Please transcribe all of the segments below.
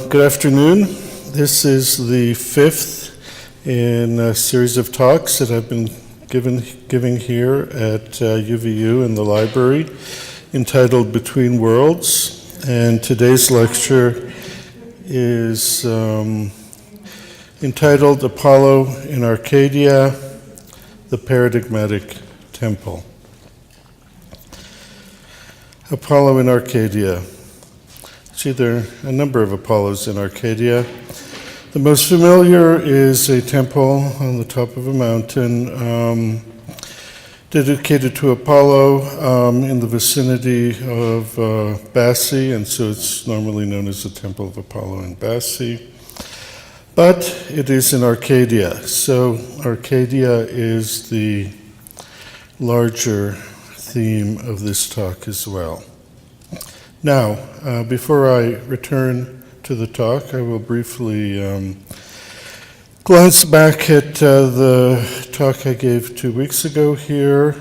Good afternoon. This is the fifth in a series of talks that I've been giving here at UVU in the library, entitled Between Worlds. And today's lecture is entitled Apollo in Arcadia, the Paradigmatic Temple. Apollo in Arcadia. See, there are a number of Apollos in Arcadia. The most familiar is a temple on the top of a mountain dedicated to Apollo in the vicinity of Bassae, and so it's normally known as the Temple of Apollo in Bassae. But it is in Arcadia, so Arcadia is the larger theme of this talk as well. Now, before I return to the talk, I will briefly glance back at the talk I gave 2 weeks ago here,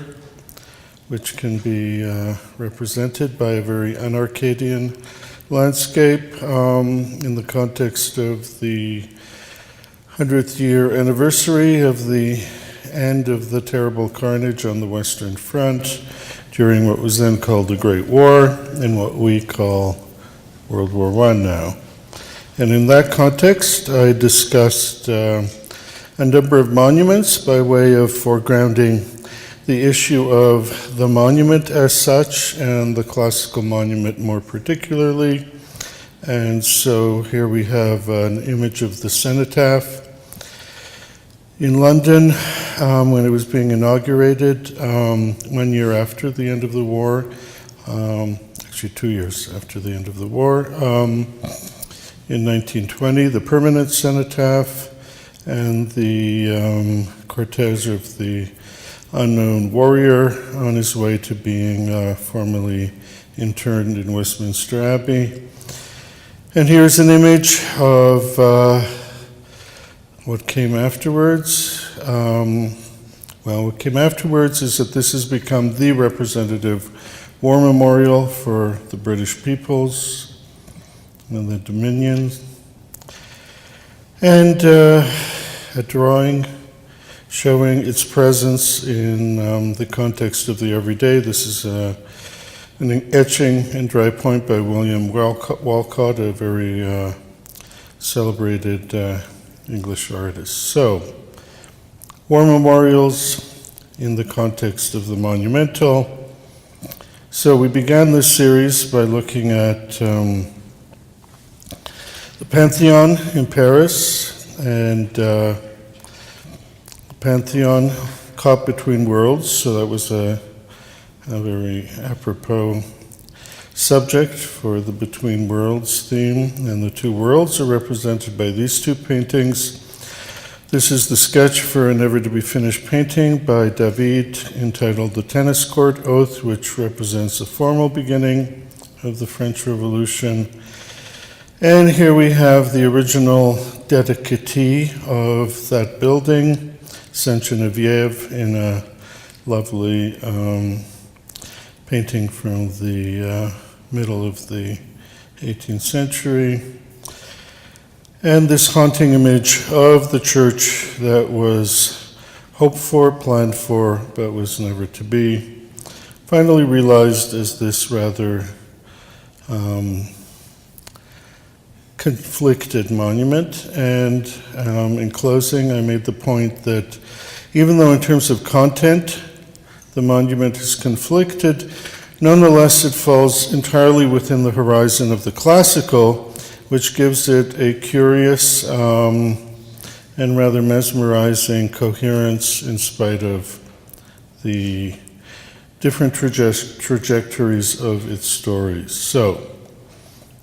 which can be represented by a very un-Arcadian landscape in the context of the 100th year anniversary of the end of the terrible carnage on the Western Front during what was then called the Great War, and what we call World War I now. And in that context, I discussed a number of monuments by way of foregrounding the issue of the monument as such, and the classical monument more particularly. And so here we have an image of the Cenotaph in London when it was being inaugurated 1 year after the end of the war, actually 2 years after the end of the war, in 1920, the permanent cenotaph and the cortege of the unknown warrior on his way to being formally interned in Westminster Abbey. And here's an image of what came afterwards. What came afterwards is that this has become the representative war memorial for the British peoples and the Dominions. And a drawing showing its presence in the context of the everyday. This is an etching in dry point by William Walcott, a very celebrated English artist. So, war memorials in the context of the monumental. So we began this series by looking at the Pantheon in Paris, and the Pantheon caught between worlds, so that was a very apropos subject for the Between Worlds theme, and the two worlds are represented by these two paintings. This is the sketch for a never-to-be-finished painting by David entitled The Tennis Court Oath, which represents the formal beginning of the French Revolution. And here we have the original dedicatee of that building, Saint Geneviève, in a lovely painting from the middle of the 18th century. And this haunting image of the church that was hoped for, planned for, but was never to be, finally realized as this rather conflicted monument. And in closing, I made the point that even though in terms of content, the monument is conflicted, nonetheless it falls entirely within the horizon of the classical, which gives it a curious and rather mesmerizing coherence in spite of the different trajectories of its stories. So,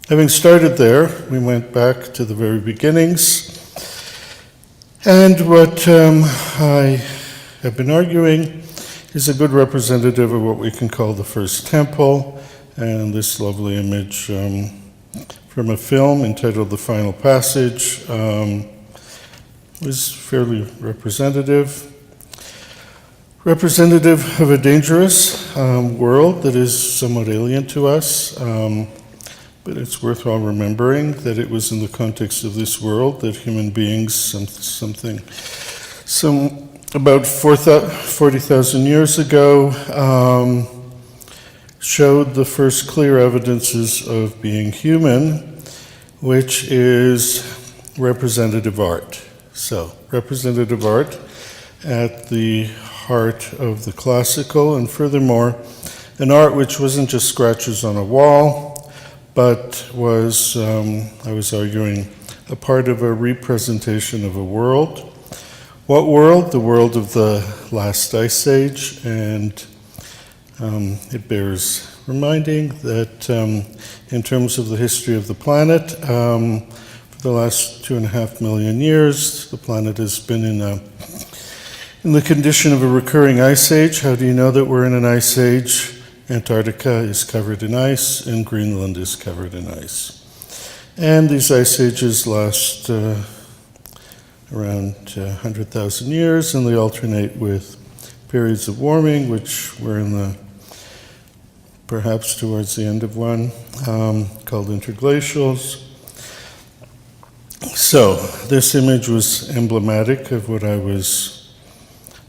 having started there, we went back to the very beginnings. And what I have been arguing is a good representative of what we can call the first temple, and this lovely image from a film entitled The Final Passage is fairly representative of a dangerous world that is somewhat alien to us. but it's worthwhile remembering that it was in the context of this world that human beings, about 40,000 years ago, showed the first clear evidences of being human, which is representative art. So, representative art at the heart of the classical, and furthermore, an art which wasn't just scratches on a wall, but was, I was arguing, a part of a representation of a world. What world? The world of the last ice age, and it bears reminding that in terms of the history of the planet, for the last 2.5 million years, the planet has been in the condition of a recurring ice age. How do you know that we're in an ice age? Antarctica is covered in ice, and Greenland is covered in ice. And these ice ages last around 100,000 years, and they alternate with periods of warming, which we're in perhaps towards the end of one, called interglacials. So, this image was emblematic of what I was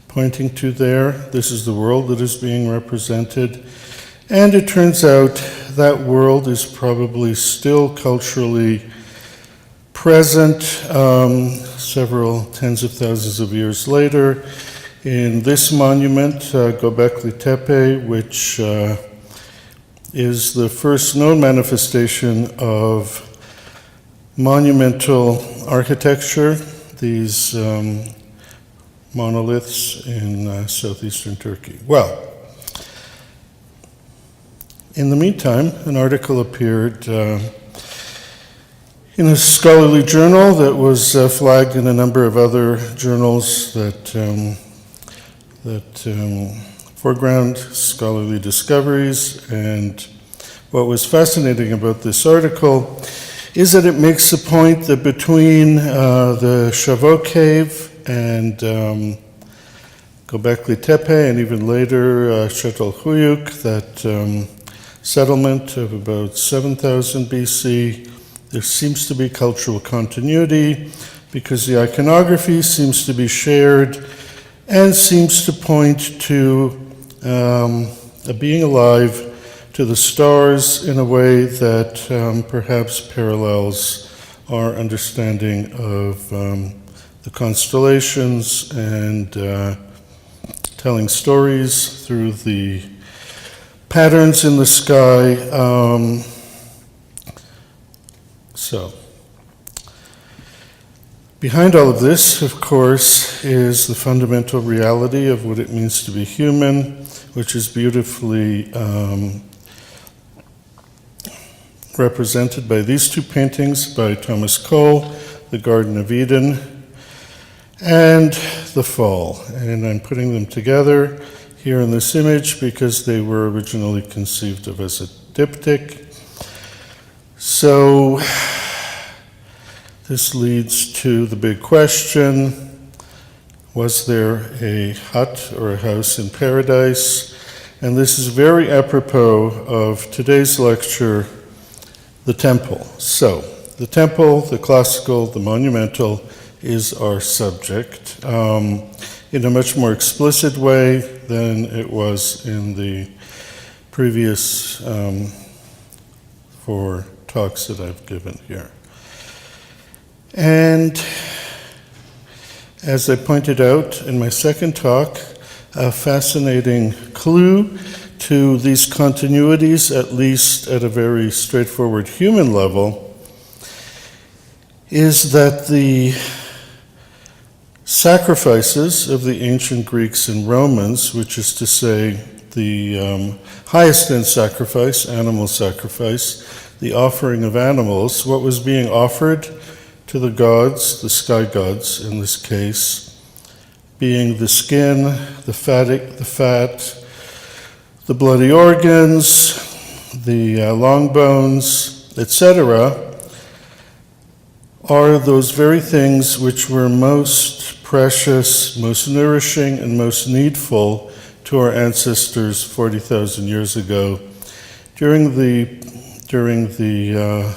pointing to there. This is the world that is being represented. And it turns out that world is probably still culturally present several tens of thousands of years later in this monument, Göbekli Tepe, which is the first known manifestation of monumental architecture, these monoliths in southeastern Turkey. Well, in the meantime, an article appeared in a scholarly journal that was flagged in a number of other journals that foreground scholarly discoveries. And what was fascinating about this article is that it makes the point that between the Chavot Cave and Göbekli Tepe, and even later Çatalhöyük, that settlement of about 7,000 BC, there seems to be cultural continuity because the iconography seems to be shared and seems to point to a being alive to the stars in a way that perhaps parallels our understanding of the constellations and telling stories through the patterns in the sky. So, behind all of this, of course, is the fundamental reality of what it means to be human, which is beautifully represented by these two paintings by Thomas Cole, The Garden of Eden and The Fall. And I'm putting them together here in this image because they were originally conceived of as a diptych. So this leads to the big question: was there a hut or a house in paradise? And this is very apropos of today's lecture, the temple. So, the temple, the classical, the monumental, is our subject in a much more explicit way than it was in the previous 4 talks that I've given here. And as I pointed out in my second talk, a fascinating clue to these continuities, at least at a very straightforward human level, is that the sacrifices of the ancient Greeks and Romans, which is to say the highest end sacrifice, animal sacrifice, the offering of animals, what was being offered to the gods, the sky gods in this case, being the skin, the fat, the bloody organs, the long bones, etc., are those very things which were most precious, most nourishing, and most needful to our ancestors 40,000 years ago during the during the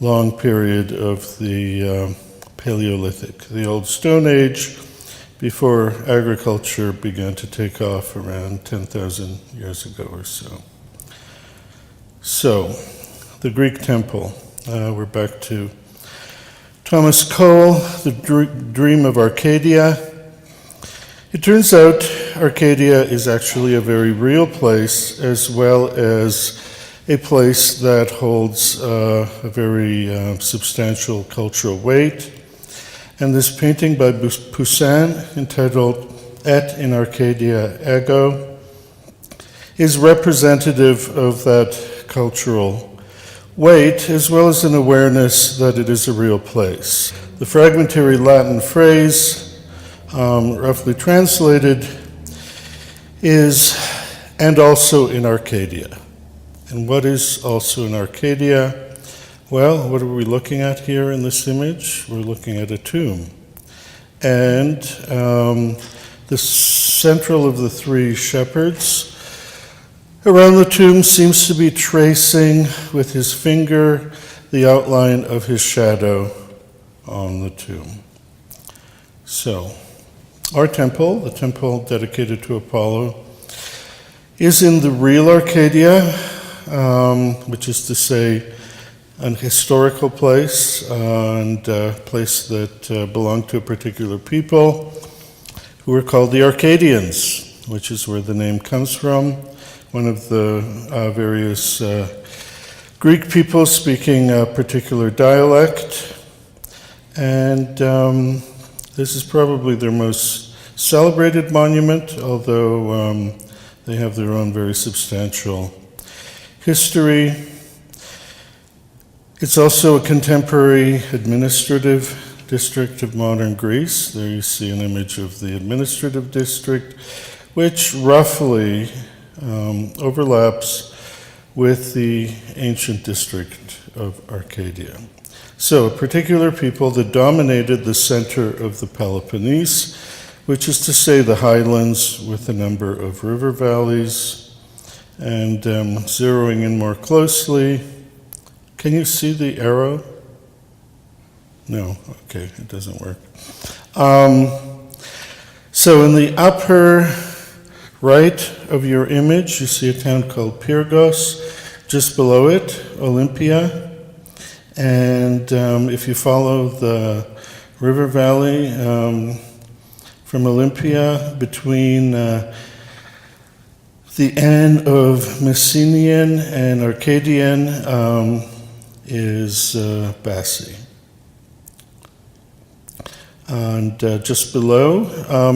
long period of the Paleolithic, the Old Stone Age, before agriculture began to take off around 10,000 years ago or so. So, the Greek temple. We're back to Thomas Cole, The Dream of Arcadia. It turns out Arcadia is actually a very real place, as well as a place that holds a very substantial cultural weight. And this painting by Poussin, entitled Et in Arcadia Ego, is representative of that cultural weight, as well as an awareness that it is a real place. The fragmentary Latin phrase, roughly translated, is, and also in Arcadia. And what is also in Arcadia? Well, what are we looking at here in this image? We're looking at a tomb. And the central of the three shepherds around the tomb seems to be tracing with his finger the outline of his shadow on the tomb. So, our temple, the temple dedicated to Apollo, is in the real Arcadia, which is to say, an historical place, and a place that belonged to a particular people who were called the Arcadians, which is where the name comes from. One of the various Greek people speaking a particular dialect. And this is probably their most celebrated monument, although they have their own very substantial history. It's also a contemporary administrative district of modern Greece. There you see an image of the administrative district, which roughly overlaps with the ancient district of Arcadia. So, a particular people that dominated the center of the Peloponnese, which is to say the highlands with a number of river valleys. And zeroing in more closely, can you see the arrow? No, okay, it doesn't work. So in the upper right of your image, you see a town called Pyrgos. Just below it, Olympia. And if you follow the river valley from Olympia between the N of Messenian and Arcadian is Bassi. And just below,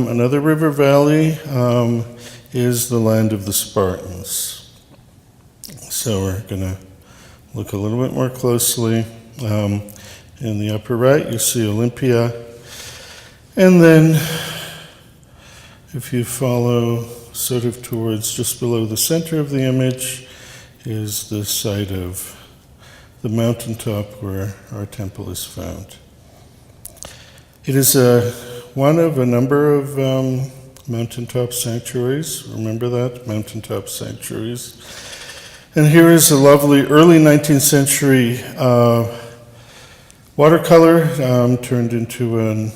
another river valley is the land of the Spartans. So we're going to look a little bit more closely. In the upper right, you see Olympia. And then if you follow sort of towards just below the center of the image is the site of the mountaintop where our temple is found. It is one of a number of mountaintop sanctuaries. Remember that? Mountaintop sanctuaries. And here is a lovely early 19th century watercolor turned into a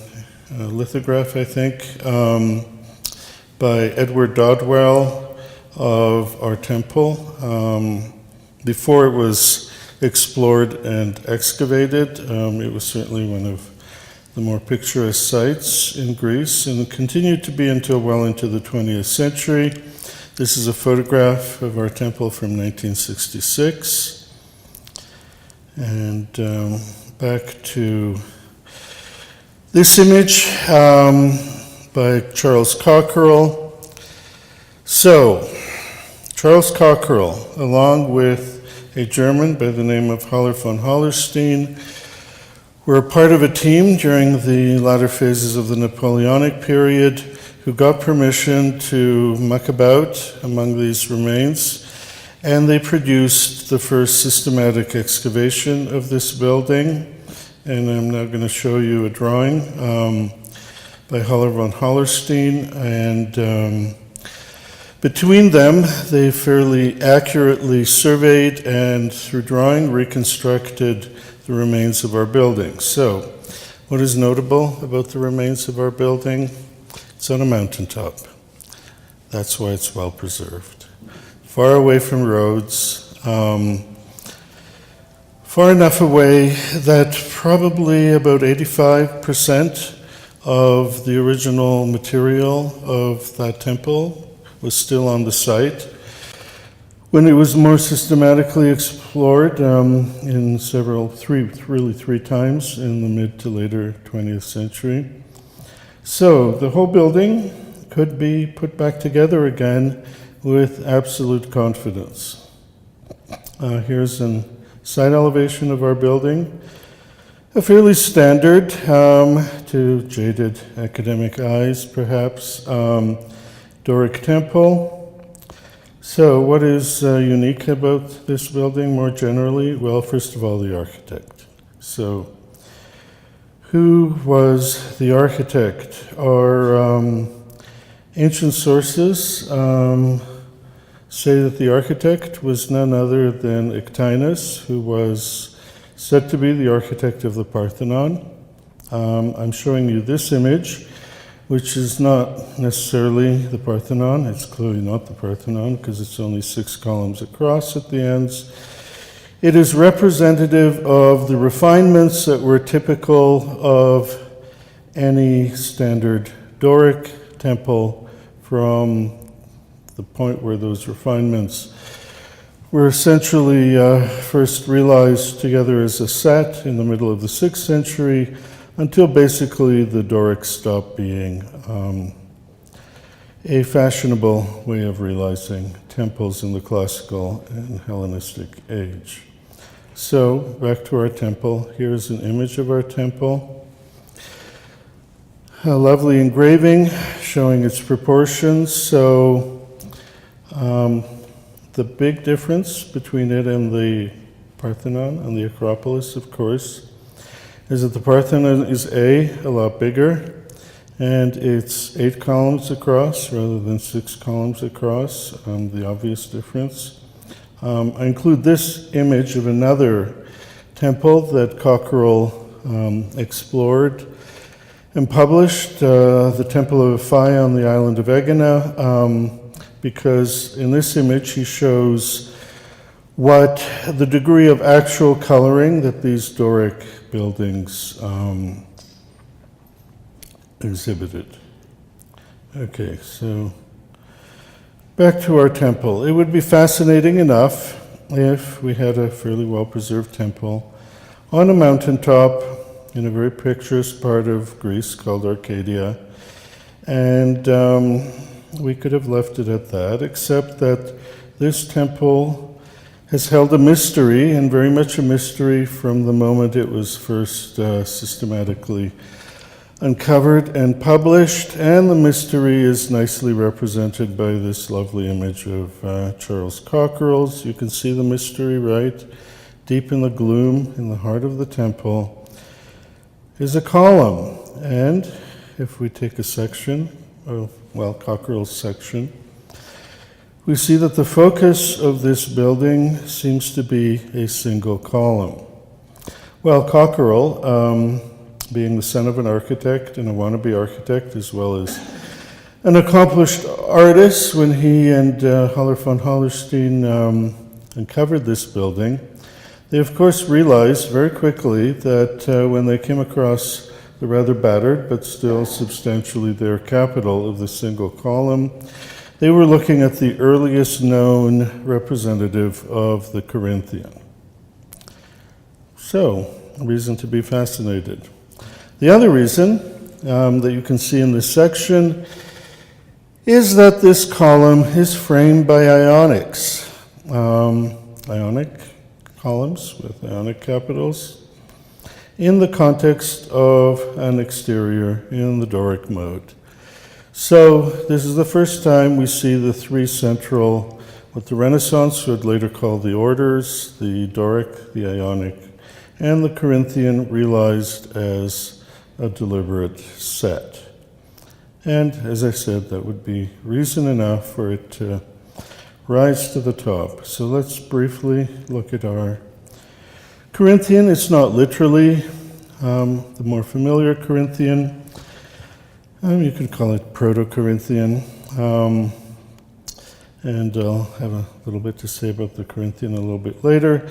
lithograph, I think, by Edward Dodwell of our temple. Before it was explored and excavated, it was certainly one of the more picturesque sites in Greece, and continued to be until well into the 20th century. This is a photograph of our temple from 1966. And back to this image by Charles Cockerel. So, Charles Cockerel, along with a German by the name of Haller von Hallerstein, were a part of a team during the latter phases of the Napoleonic period who got permission to muck about among these remains, and they produced the first systematic excavation of this building. And I'm now going to show you a drawing by Haller von Hallerstein. And Between them, they fairly accurately surveyed and, through drawing, reconstructed the remains of our building. So, what is notable about the remains of our building? It's on a mountaintop. That's why it's well preserved. Far away from roads, far enough away that probably about 85% of the original material of that temple was still on the site. When it was more systematically explored in three times in the mid to later 20th century. So the whole building could be put back together again with absolute confidence. Here's a side elevation of our building. A fairly standard, to jaded academic eyes perhaps, Doric temple. So what is unique about this building more generally? Well, first of all, the architect. So who was the architect? Our ancient sources say that the architect was none other than Echinus, who was said to be the architect of the Parthenon. I'm showing you this image, which is not necessarily the Parthenon. It's clearly not the Parthenon because it's only 6 columns across at the ends. It is representative of the refinements that were typical of any standard Doric temple from the point where those refinements were essentially first realized together as a set in the middle of the 6th century until basically the Dorics stopped being a fashionable way of realizing temples in the classical and Hellenistic age. So, back to our temple. Here's an image of our temple. A lovely engraving showing its proportions. So, the big difference between it and the Parthenon and the Acropolis, of course, is that the Parthenon is a lot bigger, and it's 8 columns across rather than 6 columns across, the obvious difference. I include this image of another temple that Cockerel explored and published, the Temple of Aphaia on the island of Aegina, because in this image he shows what the degree of actual coloring that these Doric buildings exhibited. Okay, so back to our temple. It would be fascinating enough if we had a fairly well-preserved temple on a mountaintop in a very picturesque part of Greece called Arcadia, and we could have left it at that, except that this temple has held a mystery, and very much a mystery from the moment it was first systematically uncovered and published, and the mystery is nicely represented by this lovely image of Charles Cockerel's. You can see the mystery, right? Deep in the gloom, in the heart of the temple, is a column, and if we take a section of, Cockerel's section, we see that the focus of this building seems to be a single column. Well, Cockerel, being the son of an architect and a wannabe architect, as well as an accomplished artist, when he and Haller von Hallerstein uncovered this building, they of course realized very quickly that when they came across the rather battered but still substantially their capital of the single column, they were looking at the earliest known representative of the Corinthian. So, a reason to be fascinated. The other reason that you can see in this section is that this column is framed by ionics. Ionic columns with ionic capitals in the context of an exterior in the Doric mode. So this is the first time we see the 3 central, what the Renaissance would later call the orders, the Doric, the Ionic, and the Corinthian realized as a deliberate set. And as I said, that would be reason enough for it to rise to the top. So let's briefly look at our Corinthian. It's not literally the more familiar Corinthian. You could call it Proto-Corinthian. And I'll have a little bit to say about the Corinthian a little bit later.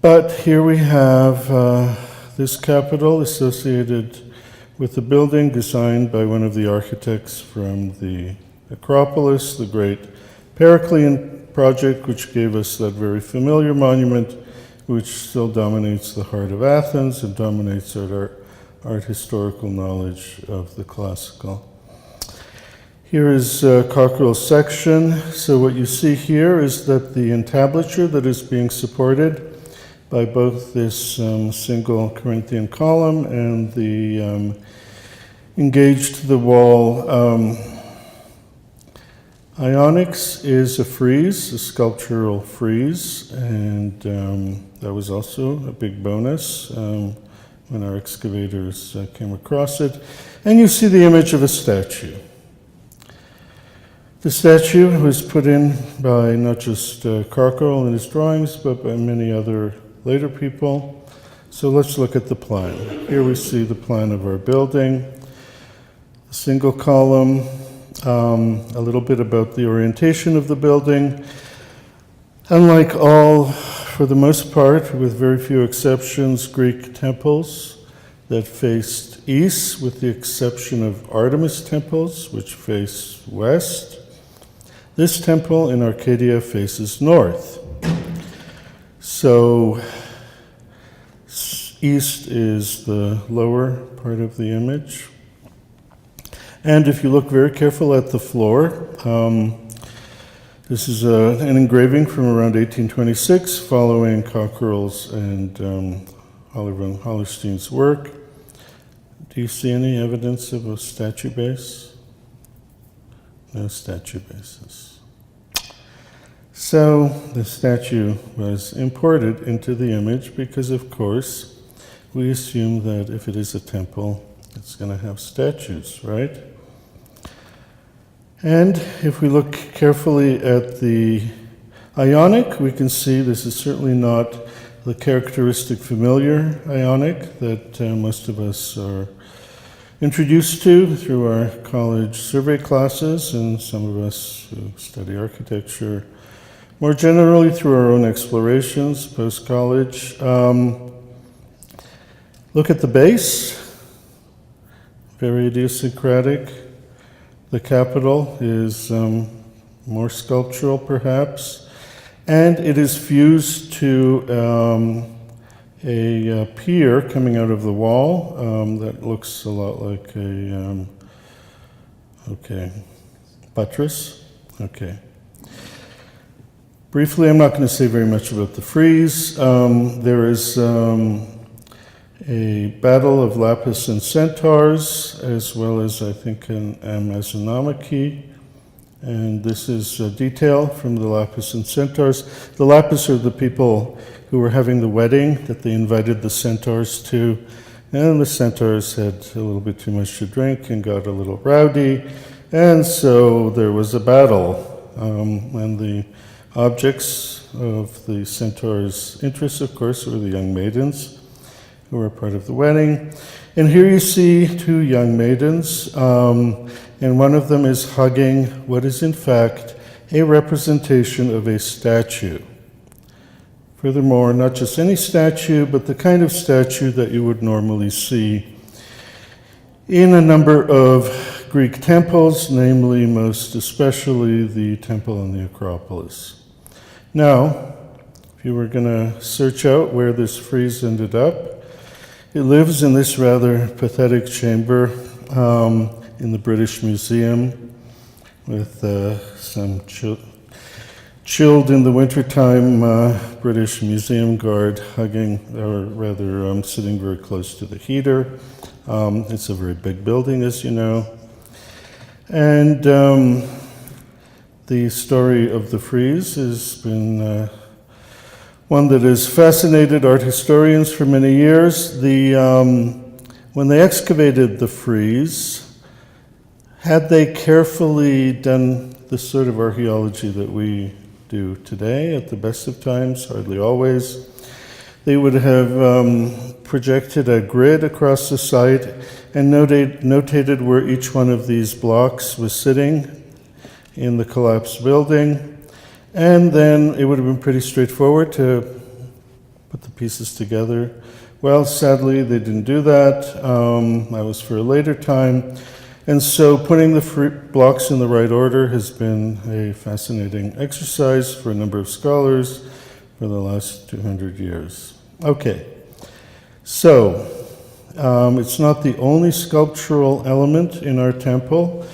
But here we have this capital associated with the building designed by one of the architects from the Acropolis, the great Periclean project, which gave us that very familiar monument, which still dominates the heart of Athens and dominates our art historical knowledge of the classical. Here is Cockerel's section. So what you see here is that the entablature that is being supported by both this single Corinthian column and the engaged to the wall ionics is a frieze, a sculptural frieze, and that was also a big bonus when our excavators came across it. And you see the image of a statue. The statue was put in by not just Cockerel in his drawings, but by many other later people. So let's look at the plan. Here we see the plan of our building, a single column, a little bit about the orientation of the building. Unlike all, for the most part, with very few exceptions, Greek temples that faced east, with the exception of Artemis temples, which face west, this temple in Arcadia faces north. So east is the lower part of the image. And if you look very careful at the floor, this is an engraving from around 1826 following Cockerel's and Oliver von Hallerstein's work. Do you see any evidence of a statue base? No statue bases. So the statue was imported into the image because, of course, we assume that if it is a temple, it's going to have statues, right? And if we look carefully at the Ionic, we can see this is certainly not the characteristic familiar Ionic that most of us are introduced to through our college survey classes, and some of us who study architecture more generally through our own explorations post-college. Look at the base, very idiosyncratic. The capital is more sculptural, perhaps, and it is fused to a pier coming out of the wall that looks a lot like a buttress. Okay. Briefly, I'm not going to say very much about the frieze. There is a battle of Lapis and Centaurs, as well as, I think, an Amazonomachy. And this is a detail from the Lapis and Centaurs. The Lapis are the people who were having the wedding that they invited the Centaurs to. And the Centaurs had a little bit too much to drink and got a little rowdy. And so there was a battle. And the objects of the Centaurs' interests, of course, were the young maidens who were part of the wedding. And here you see two young maidens, and one of them is hugging what is in fact a representation of a statue. Furthermore, not just any statue, but the kind of statue that you would normally see in a number of Greek temples, namely most especially the temple on the Acropolis. Now, if you were going to search out where this frieze ended up, it lives in this rather pathetic chamber in the British Museum with some chilled in the wintertime British museum guard hugging, or rather sitting very close to the heater. It's a very big building, as you know. And the story of the frieze has been one that has fascinated art historians for many years. When they excavated the frieze, Had they carefully done the sort of archaeology that we do today, at the best of times, hardly always, they would have projected a grid across the site and notated where each one of these blocks was sitting in the collapsed building. And then it would have been pretty straightforward to put the pieces together. Well, sadly, they didn't do that. That was for a later time. And so putting the blocks in the right order has been a fascinating exercise for a number of scholars for the last 200 years. Okay, so it's not the only sculptural element in our temple.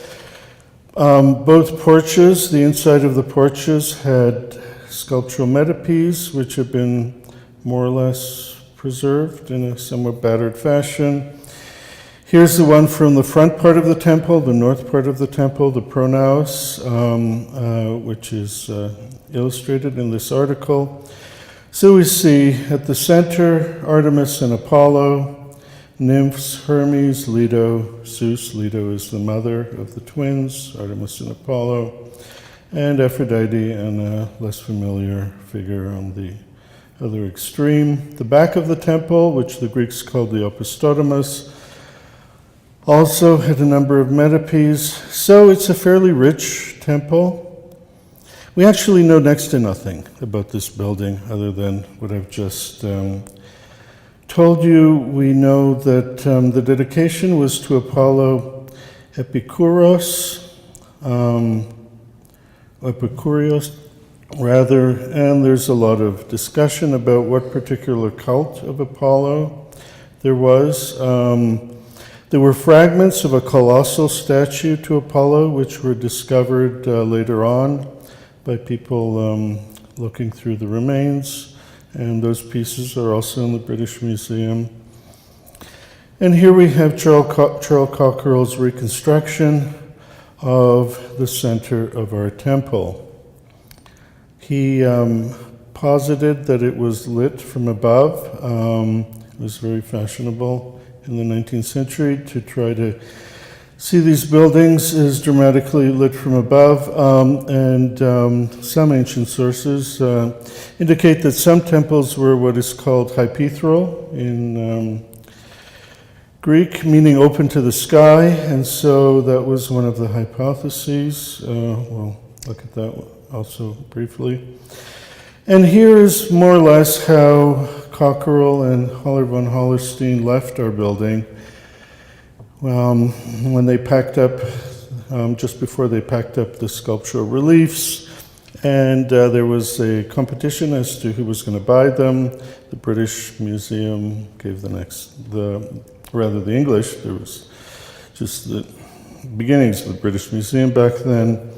Both porches, the inside of the porches had sculptural metopes, which have been more or less preserved in a somewhat battered fashion. Here's the one from the front part of the temple, the north part of the temple, the pronaos, which is illustrated in this article. So we see at the center Artemis and Apollo, nymphs, Hermes, Leto, Zeus. Leto is the mother of the twins, Artemis and Apollo, and Aphrodite, and a less familiar figure on the other extreme. The back of the temple, which the Greeks called the Opisthotomus, also had a number of metopes, so it's a fairly rich temple. We actually know next to nothing about this building other than what I've just told you. We know that the dedication was to Apollo Epikouros, and there's a lot of discussion about what particular cult of Apollo there was. There were fragments of a colossal statue to Apollo, which were discovered later on by people looking through the remains, and those pieces are also in the British Museum. And here we have Charles Cockerel's reconstruction of the center of our temple. He posited that it was lit from above. It was very fashionable in the 19th century to try to see these buildings as dramatically lit from above, and some ancient sources indicate that some temples were what is called hypaethral in Greek, meaning open to the sky, and so that was one of the hypotheses. We'll look at that also briefly. And here's more or less how Cockerel and Haller von Hallerstein left our building. When they packed up, just before they packed up the sculptural reliefs, and there was a competition as to who was going to buy them. The British Museum gave the English, there was just the beginnings of the British Museum back then,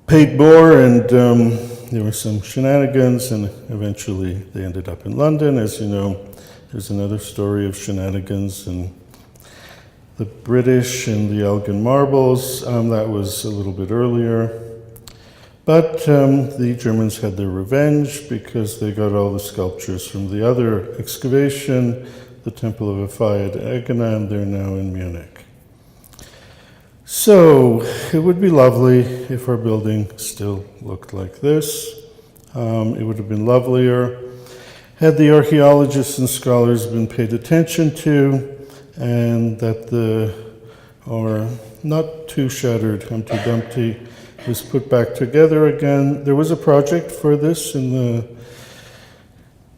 paid more, and there were some shenanigans, and eventually they ended up in London. As you know, there's another story of shenanigans and the British and the Elgin marbles. That was a little bit earlier. But the Germans had their revenge because they got all the sculptures from the other excavation, the Temple of Aphaia at Aegina, and they're now in Munich. So it would be lovely if our building still looked like this. It would have been lovelier had the archaeologists and scholars been paid attention to, and that our not too shattered Humpty Dumpty was put back together again. There was a project for this in the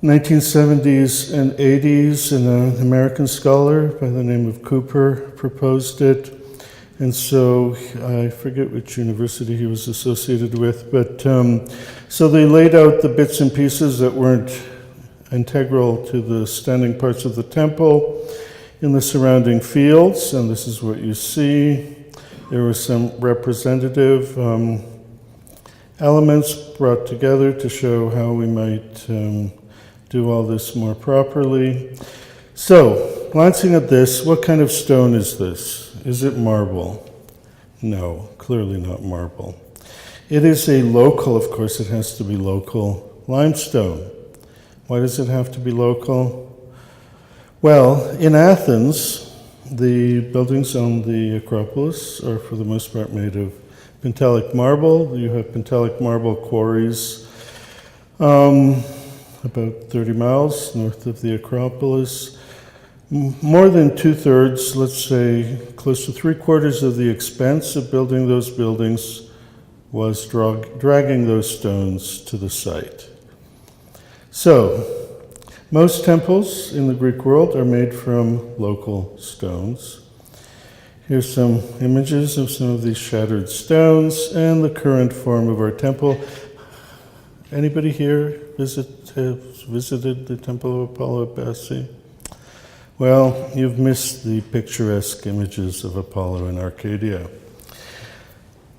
1970s and 80s, and an American scholar by the name of Cooper proposed it. And so I forget which university he was associated with, but so they laid out the bits and pieces that weren't integral to the standing parts of the temple in the surrounding fields, and this is what you see. There were some representative elements brought together to show how we might do all this more properly. So, glancing at this, what kind of stone is this? Is it marble? No, clearly not marble. It is a local, of course it has to be local, limestone. Why does it have to be local? Well, in Athens, The buildings on the Acropolis are for the most part made of Pentelic marble. You have Pentelic marble quarries about 30 miles north of the Acropolis. More than 2/3, let's say close to 3/4 of the expense of building those buildings was dragging those stones to the site. So, most temples in the Greek world are made from local stones. Here's some images of some of these shattered stones and the current form of our temple. Anybody here has visited the Temple of Apollo at Bassi? Well, you've missed the picturesque images of Apollo in Arcadia.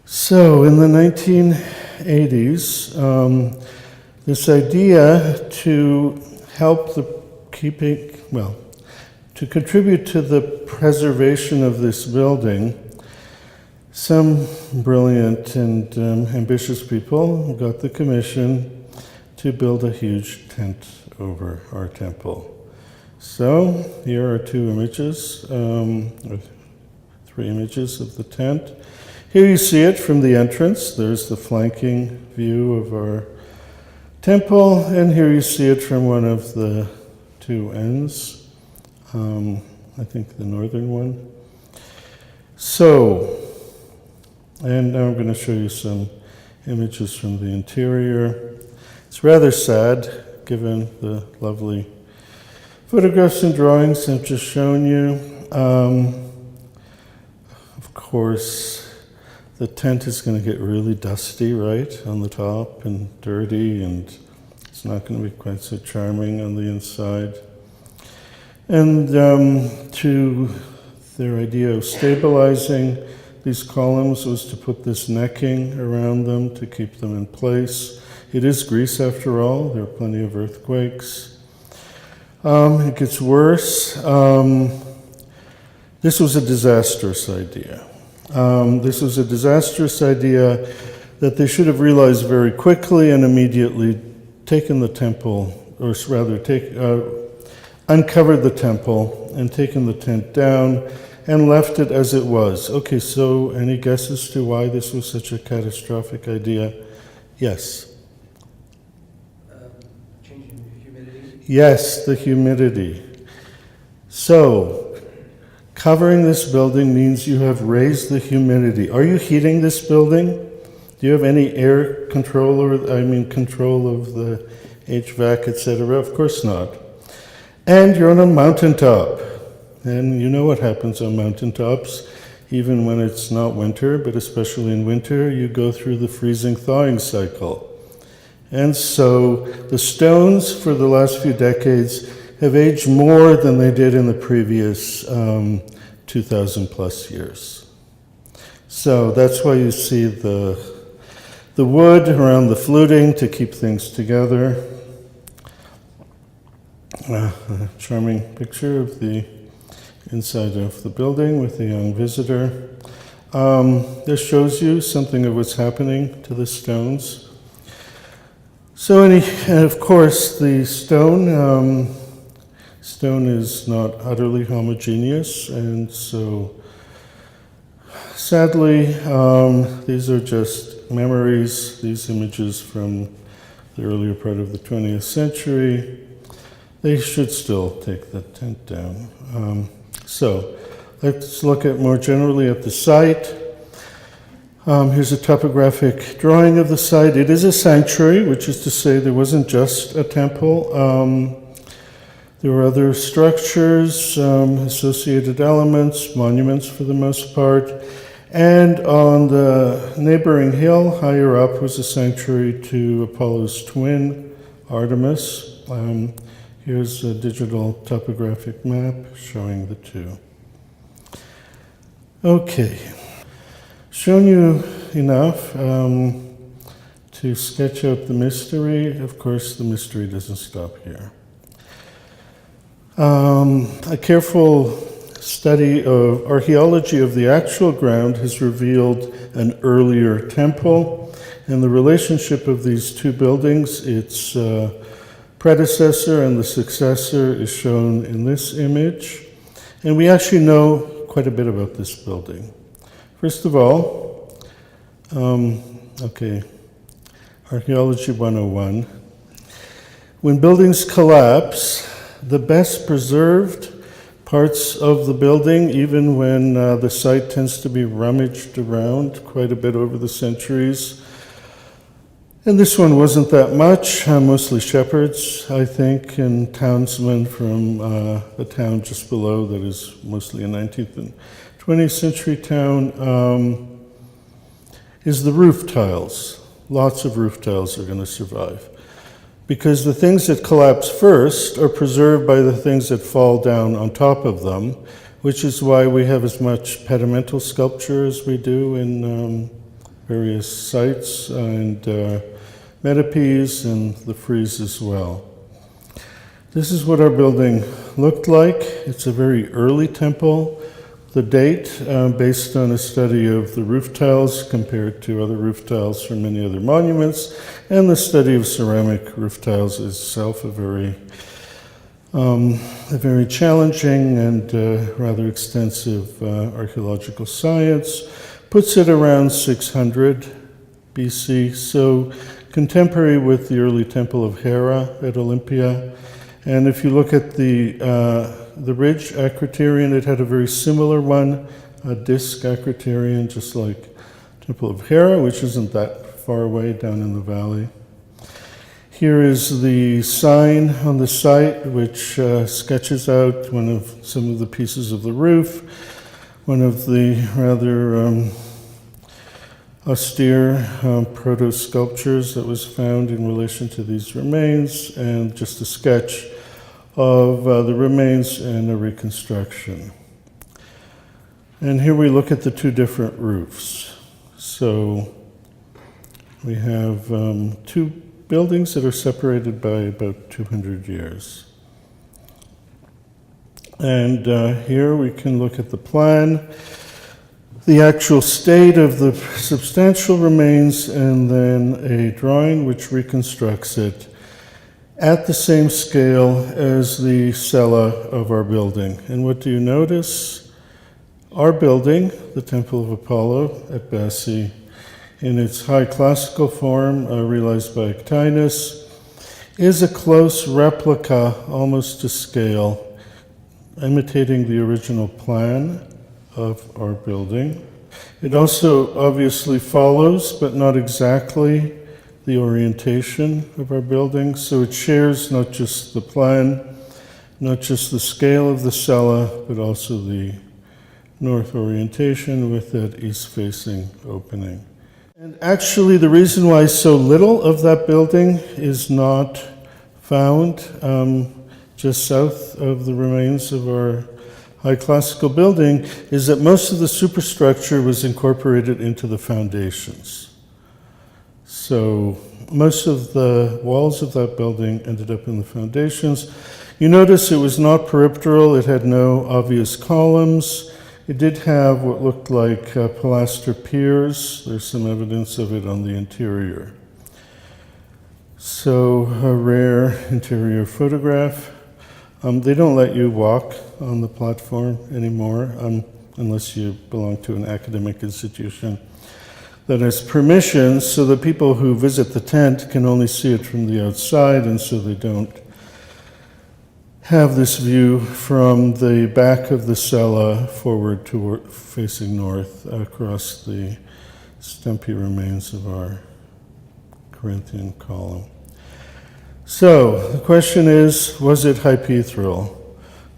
So, in the 1980s, this idea to help to contribute to the preservation of this building, some brilliant and ambitious people got the commission to build a huge tent over our temple. So here are two images, or three images of the tent. Here you see it from the entrance. There's the flanking view of our temple, and here you see it from one of the two ends. I think the northern one. So, and now I'm going to show you some images from the interior. It's rather sad, given the lovely photographs and drawings I've just shown you. Of course, the tent is going to get really dusty, right, on the top, and dirty, and it's not going to be quite so charming on the inside. And to their idea of stabilizing these columns was to put this necking around them to keep them in place. It is Greece, after all. There are plenty of earthquakes. It gets worse. This was a disastrous idea. This was a disastrous idea that they should have realized very quickly and immediately taken the temple, or rather uncovered the temple and taken the tent down and left it as it was. Okay, so any guesses to why this was such a catastrophic idea? Yes? Changing the humidity? Yes, the humidity. So, covering this building means you have raised the humidity. Are you heating this building? Do you have any air control, control of the HVAC, etc.? Of course not. And you're on a mountaintop. And you know what happens on mountaintops, even when it's not winter, but especially in winter, you go through the freezing thawing cycle. And so the stones for the last few decades have aged more than they did in the previous 2,000 plus years. So that's why you see the wood around the fluting to keep things together. A charming picture of the inside of the building with the young visitor. This shows you something of what's happening to the stones. So, and of course, the stone is not utterly homogeneous, and so sadly, these are just memories, these images from the earlier part of the 20th century. They should still take the tent down. So let's look at more generally at the site. Here's a topographic drawing of the site. It is a sanctuary, which is to say there wasn't just a temple. There were other structures, associated elements, monuments for the most part. And on the neighboring hill, higher up, was a sanctuary to Apollo's twin, Artemis. Here's a digital topographic map showing the two. Okay, shown you enough to sketch out the mystery. Of course, the mystery doesn't stop here. A careful study of archaeology of the actual ground has revealed an earlier temple, and the relationship of these two buildings, its predecessor and the successor, is shown in this image. And we actually know quite a bit about this building. First of all, Archaeology 101. When buildings collapse, the best preserved parts of the building, even when the site tends to be rummaged around quite a bit over the centuries. And this one wasn't that much, mostly shepherds, I think, and townsmen from the town just below that is mostly a 19th and 20th century town, is the roof tiles. Lots of roof tiles are going to survive. Because the things that collapse first are preserved by the things that fall down on top of them, which is why we have as much pedimental sculpture as we do in various sites, and metopes and the frieze as well. This is what our building looked like. It's a very early temple. The date, based on a study of the roof tiles compared to other roof tiles from many other monuments, and the study of ceramic roof tiles is itself a very challenging and rather extensive archaeological science, puts it around 600 BC, so contemporary with the early Temple of Hera at Olympia. And if you look at the ridge acriterion, it had a very similar one, a disc acriterion, just like Temple of Hera, which isn't that far away down in the valley. Here is the sign on the site, which sketches out some of the pieces of the roof, one of the rather austere proto-sculptures that was found in relation to these remains, and just a sketch of the remains and a reconstruction. And here we look at the two different roofs. So we have two buildings that are separated by about 200 years. And here we can look at the plan, the actual state of the substantial remains, and then a drawing which reconstructs it at the same scale as the cella of our building. And what do you notice? Our building, the Temple of Apollo at Bassi, in its high classical form, realized by Aquinas, is a close replica, almost to scale, imitating the original plan of our building. It also obviously follows, but not exactly, the orientation of our building, so it shares not just the plan, not just the scale of the cella, but also the north orientation with that east-facing opening. And actually, the reason why so little of that building is not found just south of the remains of our high classical building is that most of the superstructure was incorporated into the foundations. So most of the walls of that building ended up in the foundations. You notice it was not peripteral, it had no obvious columns. It did have what looked like pilaster piers. There's some evidence of it on the interior. So a rare interior photograph. They don't let you walk on the platform anymore unless you belong to an academic institution that has permission, so the people who visit the tent can only see it from the outside, and so they don't have this view from the back of the cella forward toward facing north across the stumpy remains of our Corinthian column. So the question is, was it hypaethral?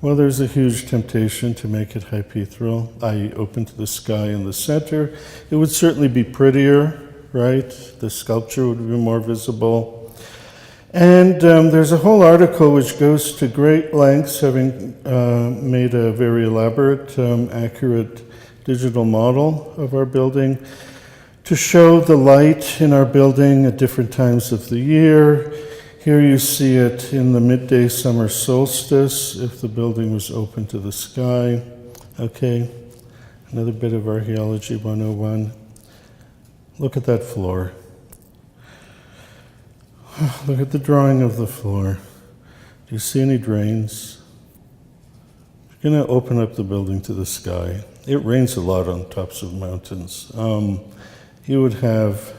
Well, there's a huge temptation to make it hypaethral, i.e. open to the sky in the center. It would certainly be prettier, right? The sculpture would be more visible. And there's a whole article which goes to great lengths, having made a very elaborate, accurate digital model of our building, to show the light in our building at different times of the year. Here you see it in the midday summer solstice, if the building was open to the sky. Okay, another bit of Archaeology 101. Look at that floor. Look at the drawing of the floor. Do you see any drains? I'm going to open up the building to the sky. It rains a lot on tops of mountains. You would have,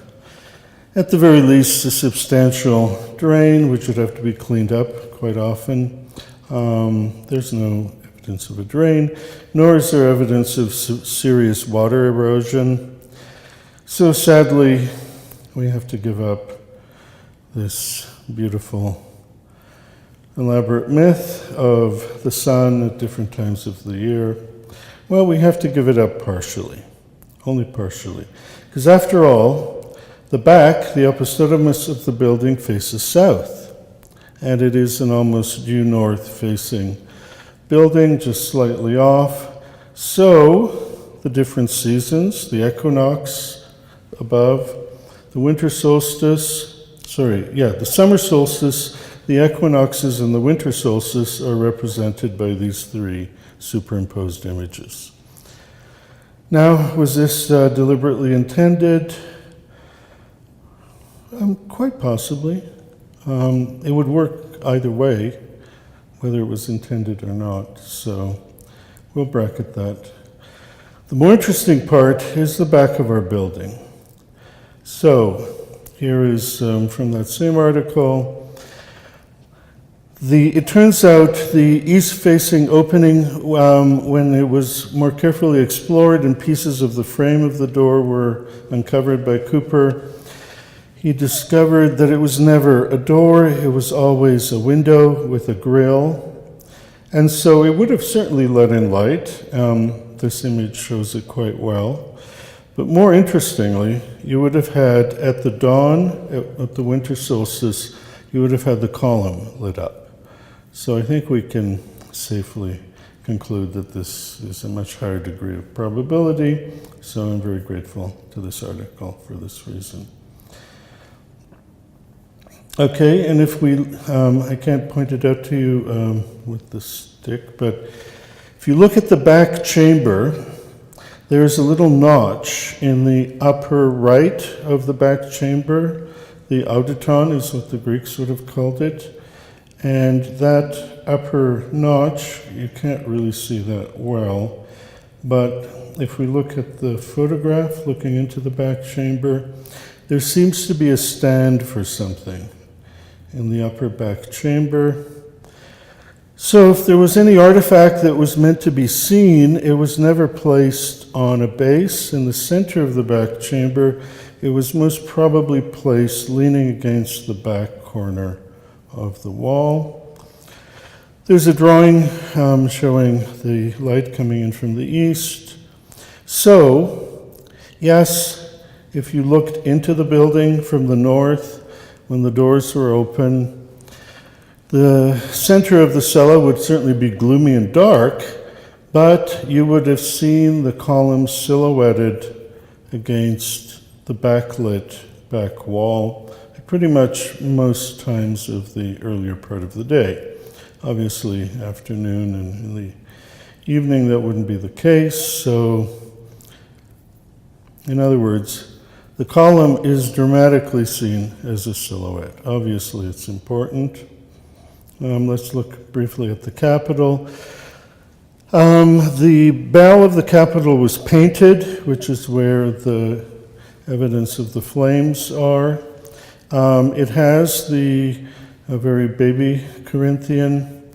at the very least, a substantial drain, which would have to be cleaned up quite often. There's no evidence of a drain, nor is there evidence of serious water erosion. So sadly, we have to give up this beautiful, elaborate myth of the sun at different times of the year. Well, we have to give it up partially, only partially. Because after all, the back, the opisthotomus of the building, faces south. And it is an almost due north facing building, just slightly off. So, the different seasons, the equinox above, the winter solstice, the summer solstice, the equinoxes, and the winter solstice are represented by these three superimposed images. Now, was this deliberately intended? Quite possibly. It would work either way, whether it was intended or not, so we'll bracket that. The more interesting part is the back of our building. So, here is from that same article. It turns out the east-facing opening, when it was more carefully explored and pieces of the frame of the door were uncovered by Cooper, he discovered that it was never a door, it was always a window with a grill. And so it would have certainly let in light. This image shows it quite well. But more interestingly, you would have had, at the dawn, at the winter solstice, you would have had the column lit up. So I think we can safely conclude that this is a much higher degree of probability. So I'm very grateful to this article for this reason. Okay, and if I can't point it out to you with the stick, but if you look at the back chamber, there's a little notch in the upper right of the back chamber. The auditon is what the Greeks would have called it. And that upper notch, you can't really see that well, but if we look at the photograph looking into the back chamber, there seems to be a stand for something in the upper back chamber. So if there was any artifact that was meant to be seen, it was never placed on a base in the center of the back chamber. It was most probably placed leaning against the back corner of the wall. There's a drawing showing the light coming in from the east. So, yes, if you looked into the building from the north when the doors were open, the center of the cella would certainly be gloomy and dark, but you would have seen the columns silhouetted against the backlit back wall pretty much most times of the earlier part of the day. Obviously, afternoon and in the evening, that wouldn't be the case. So, in other words, the column is dramatically seen as a silhouette. Obviously, it's important. Let's look briefly at the Capitol. The bell of the Capitol was painted, which is where the evidence of the flames are. It has a very baby Corinthian,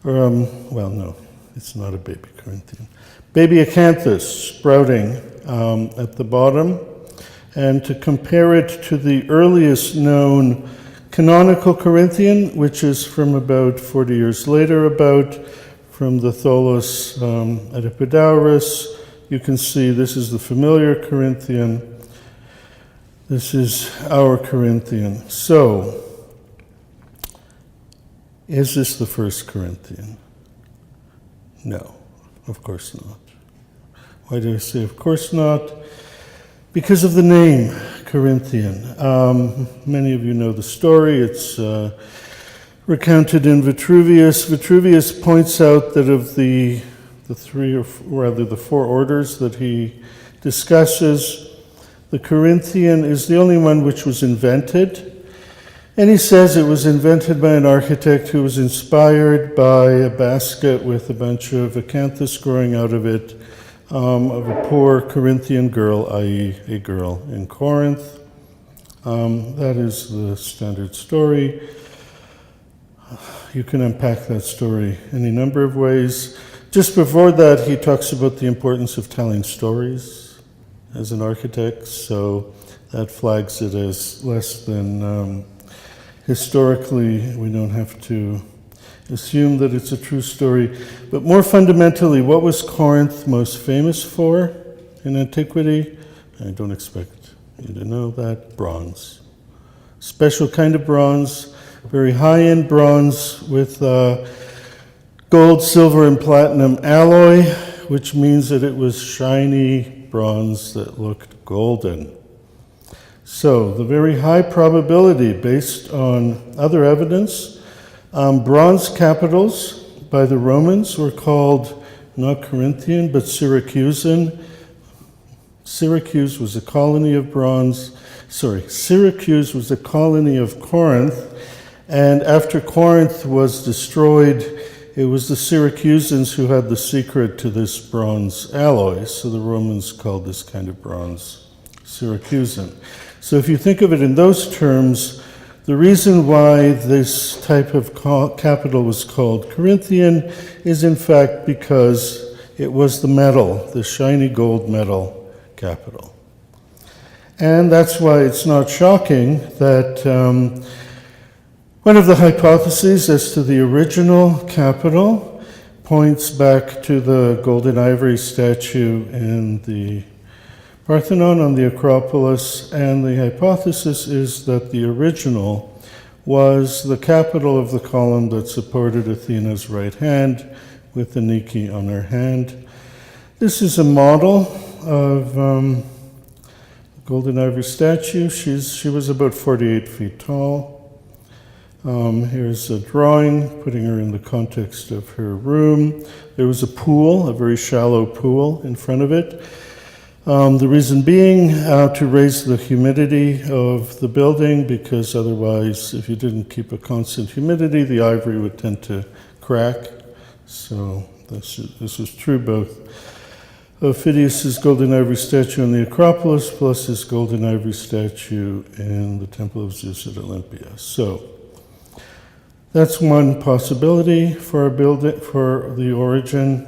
no, it's not a baby Corinthian. Baby acanthus sprouting at the bottom. And to compare it to the earliest known canonical Corinthian, which is from about 40 years later, from the Tholos at Epidaurus, you can see this is the familiar Corinthian. This is our Corinthian. So, is this the first Corinthian? No, of course not. Why do I say of course not? Because of the name Corinthian. Many of you know the story. It's recounted in Vitruvius. Vitruvius points out that of the four orders that he discusses, the Corinthian is the only one which was invented. And he says it was invented by an architect who was inspired by a basket with a bunch of acanthus growing out of it, of a poor Corinthian girl, i.e. a girl in Corinth. That is the standard story. You can unpack that story any number of ways. Just before that, he talks about the importance of telling stories as an architect, so that flags it as less than historically. We don't have to assume that it's a true story. But more fundamentally, what was Corinth most famous for in antiquity? I don't expect you to know that. Bronze. Special kind of bronze, very high-end bronze with gold, silver, and platinum alloy, which means that it was shiny bronze that looked golden. So the very high probability, based on other evidence, bronze capitals by the Romans were called not Corinthian, but Syracusan. Syracuse was a colony of Syracuse was a colony of Corinth, and after Corinth was destroyed, it was the Syracusans who had the secret to this bronze alloy, so the Romans called this kind of bronze Syracusan. So if you think of it in those terms, the reason why this type of capital was called Corinthian is in fact because it was the metal, the shiny gold metal capital. And that's why it's not shocking that one of the hypotheses as to the original capital points back to the golden ivory statue in the Parthenon on the Acropolis, and the hypothesis is that the original was the capital of the column that supported Athena's right hand with the Nike on her hand. This is a model of the golden ivory statue. She was about 48 feet tall. Here's a drawing putting her in the context of her room. There was a pool, a very shallow pool in front of it. The reason being to raise the humidity of the building, because otherwise, if you didn't keep a constant humidity, the ivory would tend to crack. So this was true both of Phidias's golden ivory statue in the Acropolis plus his golden ivory statue in the Temple of Zeus at Olympia. So that's one possibility for the origin,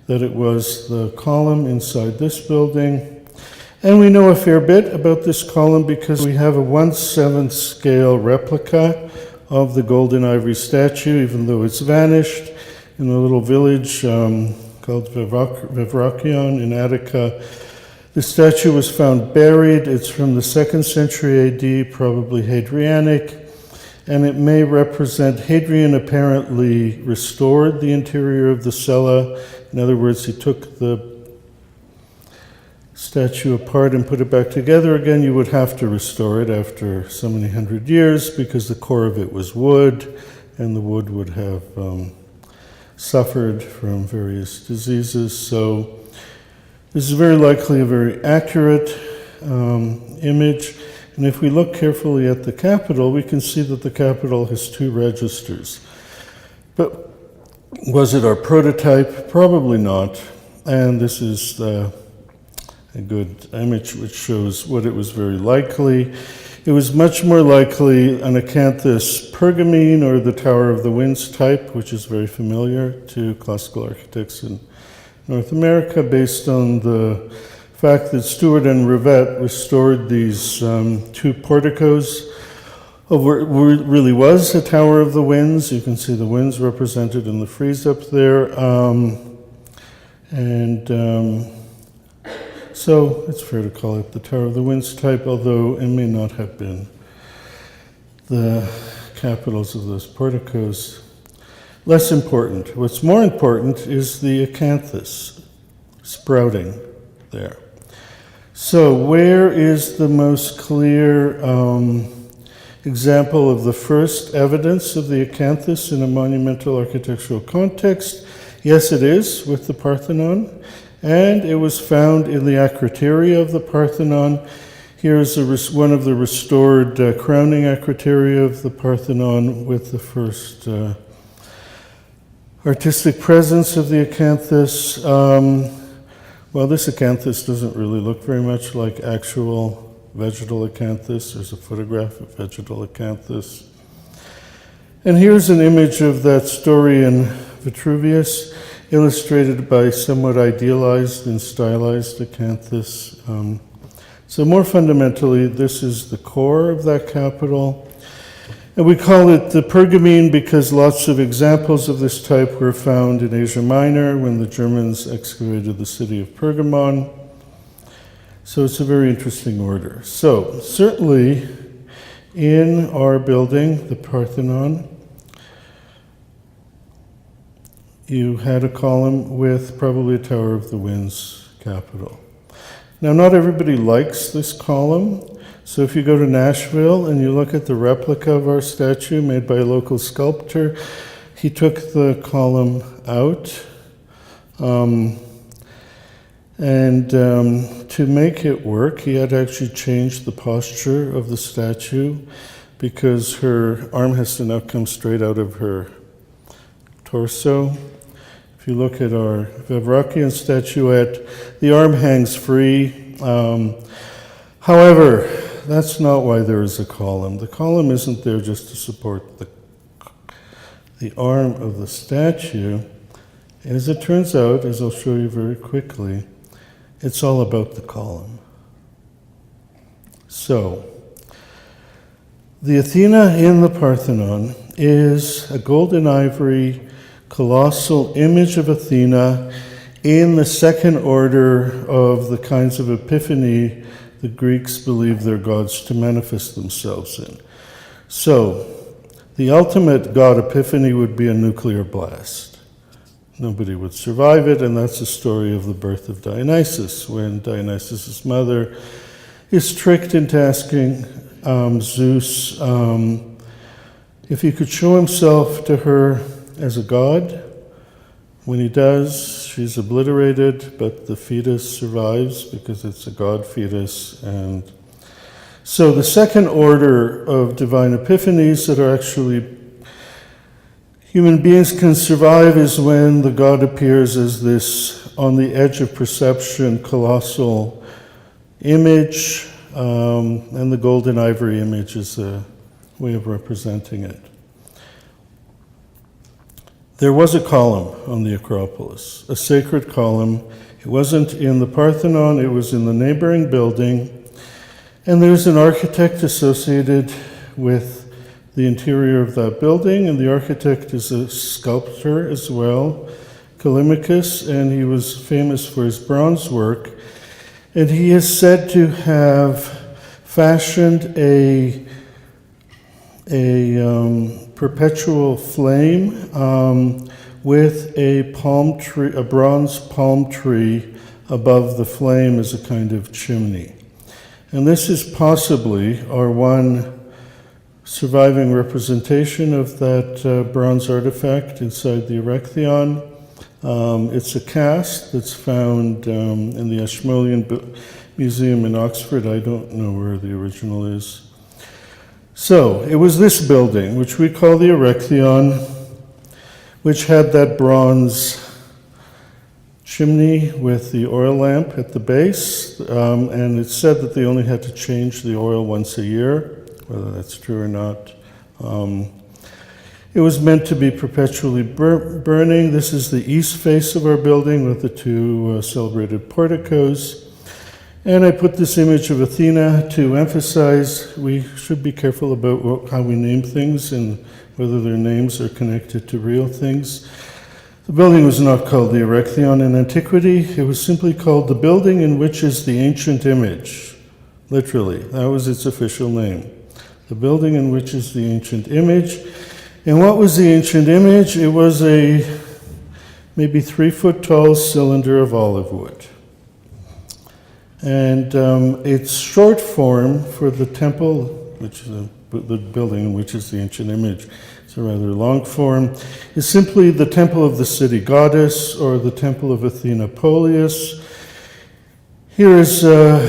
that it was the column inside this building. And we know a fair bit about this column because we have a 1/7 scale replica of the golden ivory statue, even though it's vanished, in a little village called Vivrakion in Attica. The statue was found buried. It's from the 2nd century AD, probably Hadrianic, and it may represent Hadrian apparently restored the interior of the cella. In other words, he took the statue apart and put it back together again. You would have to restore it after so many hundred years because the core of it was wood, and the wood would have suffered from various diseases. So this is very likely a very accurate image. And if we look carefully at the capital, we can see that the capital has 2 registers. But was it our prototype? Probably not. And this is a good image which shows what it was very likely. It was much more likely an acanthus pergamene or the Tower of the Winds type, which is very familiar to classical architects in North America, based on the fact that Stewart and Rivette restored these 2 porticos of where it really was a Tower of the Winds. You can see the winds represented in the frieze up there. So it's fair to call it the Tower of the Winds type, although it may not have been the capitals of those porticos. Less important. What's more important is the acanthus sprouting there. So where is the most clear example of the first evidence of the acanthus in a monumental architectural context? Yes, it is, with the Parthenon. And it was found in the acroteria of the Parthenon. Here's one of the restored crowning acroteria of the Parthenon with the first artistic presence of the acanthus. Well, this acanthus doesn't really look very much like actual vegetal acanthus. There's a photograph of vegetal acanthus. And here's an image of that story in Vitruvius, illustrated by somewhat idealized and stylized acanthus. So more fundamentally, this is the core of that capital. And we call it the Pergamene because lots of examples of this type were found in Asia Minor when the Germans excavated the city of Pergamon. So it's a very interesting order. So certainly in our building, the Parthenon, you had a column with probably a Tower of the Winds capital. Now, not everybody likes this column. So if you go to Nashville and you look at the replica of our statue made by a local sculptor, he took the column out. To make it work, he had to actually change the posture of the statue because her arm has to now come straight out of her torso. If you look at our Vavrakian statuette, the arm hangs free. However, that's not why there is a column. The column isn't there just to support the arm of the statue. As it turns out, as I'll show you very quickly, it's all about the column. So, the Athena in the Parthenon is a gold and ivory colossal image of Athena in the second order of the kinds of epiphany the Greeks believe their gods to manifest themselves in. So, the ultimate god epiphany would be a nuclear blast. Nobody would survive it, and that's the story of the birth of Dionysus, when Dionysus' mother is tricked into asking Zeus if he could show himself to her as a god. When he does, she's obliterated, but the fetus survives because it's a god fetus. And so the second order of divine epiphanies that are actually human beings can survive is when the god appears as this on the edge of perception colossal image, and the gold and ivory image is a way of representing it. There was a column on the Acropolis, a sacred column. It wasn't in the Parthenon, it was in the neighboring building. And there's an architect associated with the interior of that building, and the architect is a sculptor as well, Callimachus, and he was famous for his bronze work. And he is said to have fashioned a perpetual flame with a palm tree, a bronze palm tree above the flame as a kind of chimney. And this is possibly our one surviving representation of that bronze artifact inside the Erechtheion. It's a cast that's found in the Ashmolean Museum in Oxford. I don't know where the original is. So, it was this building, which we call the Erechtheion, which had that bronze chimney with the oil lamp at the base, and it's said that they only had to change the oil once a year, whether that's true or not. It was meant to be perpetually burning. This is the east face of our building with the two celebrated porticos. And I put this image of Athena to emphasize we should be careful about how we name things and whether their names are connected to real things. The building was not called the Erechtheion in Antiquity. It was simply called the building in which is the ancient image. Literally, that was its official name. The building in which is the ancient image. And what was the ancient image? It was a maybe 3-foot tall cylinder of olive wood. And its short form for the temple, which is the building, which is the ancient image, it's a rather long form, is simply the temple of the city goddess or the temple of Athena Polius. Here is a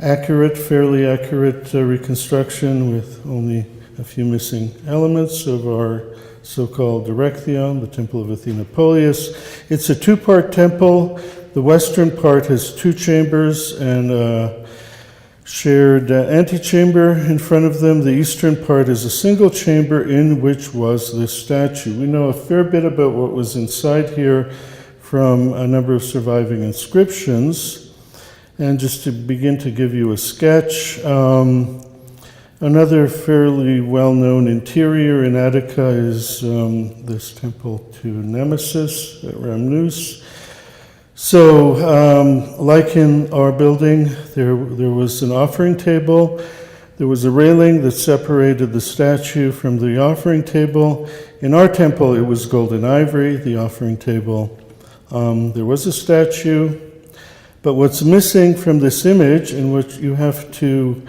fairly accurate reconstruction with only a few missing elements of our so-called Erechtheion, the Temple of Athena Polius. It's a two-part temple. The western part has two chambers and a shared antechamber in front of them. The eastern part is a single chamber in which was this statue. We know a fair bit about what was inside here from a number of surviving inscriptions. And just to begin to give you a sketch, another fairly well-known interior in Attica is this temple to Nemesis at Rhamnus. So, like in our building, there was an offering table. There was a railing that separated the statue from the offering table. In our temple, it was golden ivory, the offering table. There was a statue. But what's missing from this image, and what you have to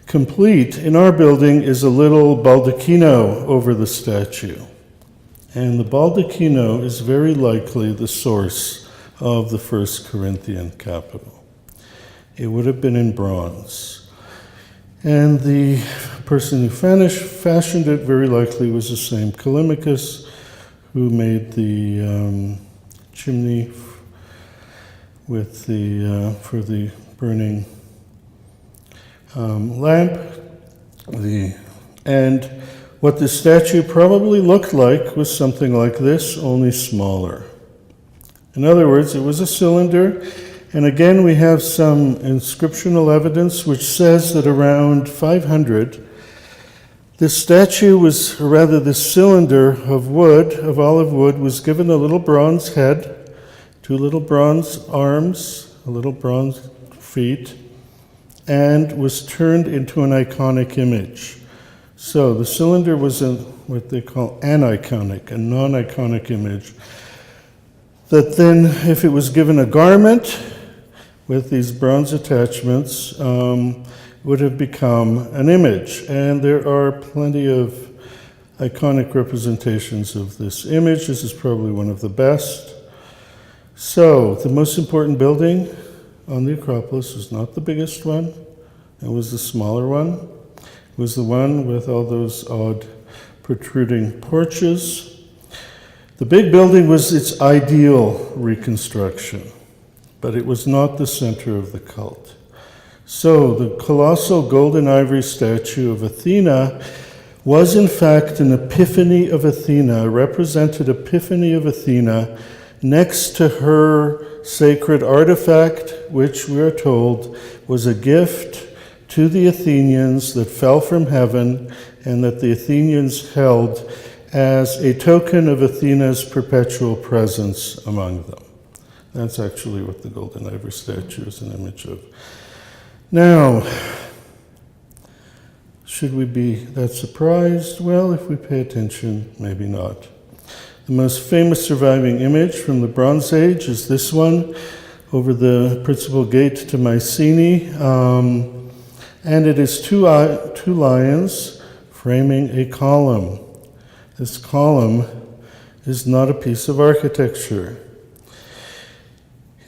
complete in our building, is a little baldacchino over the statue. And the baldacchino is very likely the source of the first Corinthian capital. It would have been in bronze. And the person who fashioned it very likely was the same Callimachus who made the chimney with for the burning lamp. And what the statue probably looked like was something like this, only smaller. In other words, it was a cylinder, and again we have some inscriptional evidence which says that around 500, this statue was, or rather this cylinder of wood, of olive wood, was given a little bronze head, two little bronze arms, a little bronze feet, and was turned into an iconic image. So the cylinder was what they call aniconic, a non-iconic image, that then, if it was given a garment with these bronze attachments, would have become an image. And there are plenty of iconic representations of this image. This is probably one of the best. So, the most important building on the Acropolis was not the biggest one. It was the smaller one. It was the one with all those odd protruding porches. The big building was its ideal reconstruction, but it was not the center of the cult. So the colossal golden ivory statue of Athena was in fact an epiphany of Athena, a represented epiphany of Athena next to her sacred artifact, which we are told was a gift to the Athenians that fell from heaven and that the Athenians held as a token of Athena's perpetual presence among them. That's actually what the golden ivory statue is an image of. Now, should we be that surprised? Well, if we pay attention, maybe not. The most famous surviving image from the Bronze Age is this one over the principal gate to Mycenae, and it is two lions framing a column. This column is not a piece of architecture.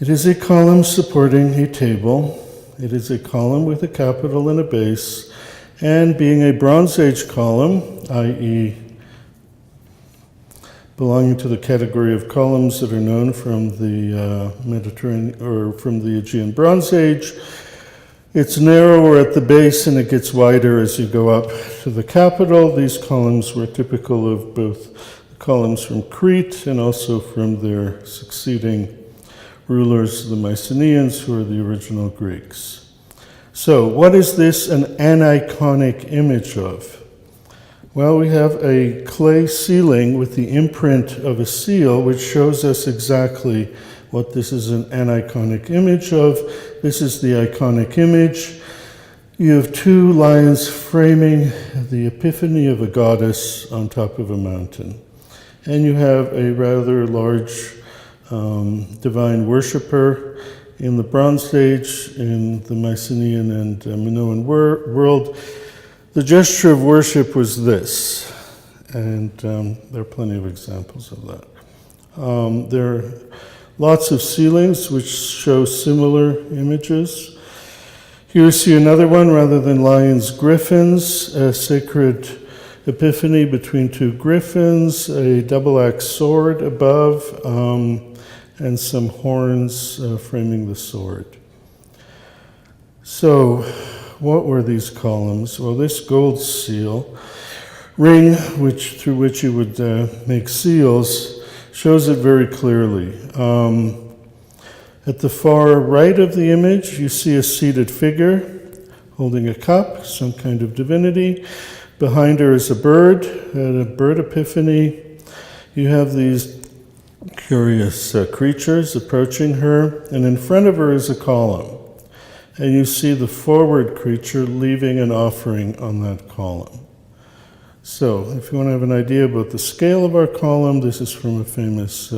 It is a column supporting a table. It is a column with a capital and a base, and being a Bronze Age column, i.e. belonging to the category of columns that are known from the Mediterranean or from the Aegean Bronze Age, it's narrower at the base and it gets wider as you go up to the capital. These columns were typical of both the columns from Crete and also from their succeeding rulers, the Mycenaeans, who are the original Greeks. So, what is this an aniconic image of? Well, we have a clay ceiling with the imprint of a seal, which shows us exactly what this is an aniconic image of. This is the iconic image. You have two lions framing the epiphany of a goddess on top of a mountain. And you have a rather large divine worshipper. In the Bronze Age, in the Mycenaean and Minoan world, the gesture of worship was this. And there are plenty of examples of that. There are lots of ceilings which show similar images. Here you see another one, rather than lions, griffins, a sacred epiphany between two griffins, a double-axe sword above, and some horns framing the sword. So, what were these columns? Well, this gold seal ring, through which you would make seals, shows it very clearly. At the far right of the image, you see a seated figure holding a cup, some kind of divinity. Behind her is a bird epiphany. You have these curious creatures approaching her, and in front of her is a column. And you see the forward creature leaving an offering on that column. So, if you want to have an idea about the scale of our column, this is from a famous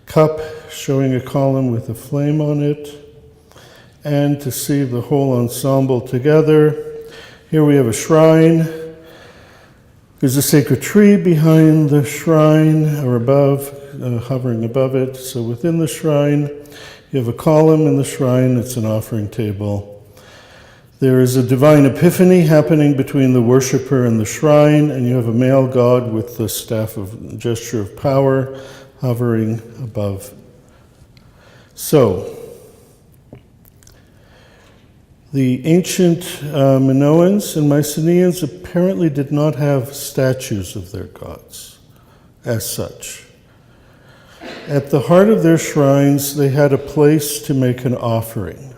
cup showing a column with a flame on it. And to see the whole ensemble together, here we have a shrine. There's a sacred tree behind the shrine, or above, hovering above it. So within the shrine, you have a column in the shrine. It's an offering table. There is a divine epiphany happening between the worshiper and the shrine, and you have a male god with the staff of gesture of power hovering above. So, the ancient Minoans and Mycenaeans apparently did not have statues of their gods as such. At the heart of their shrines, they had a place to make an offering.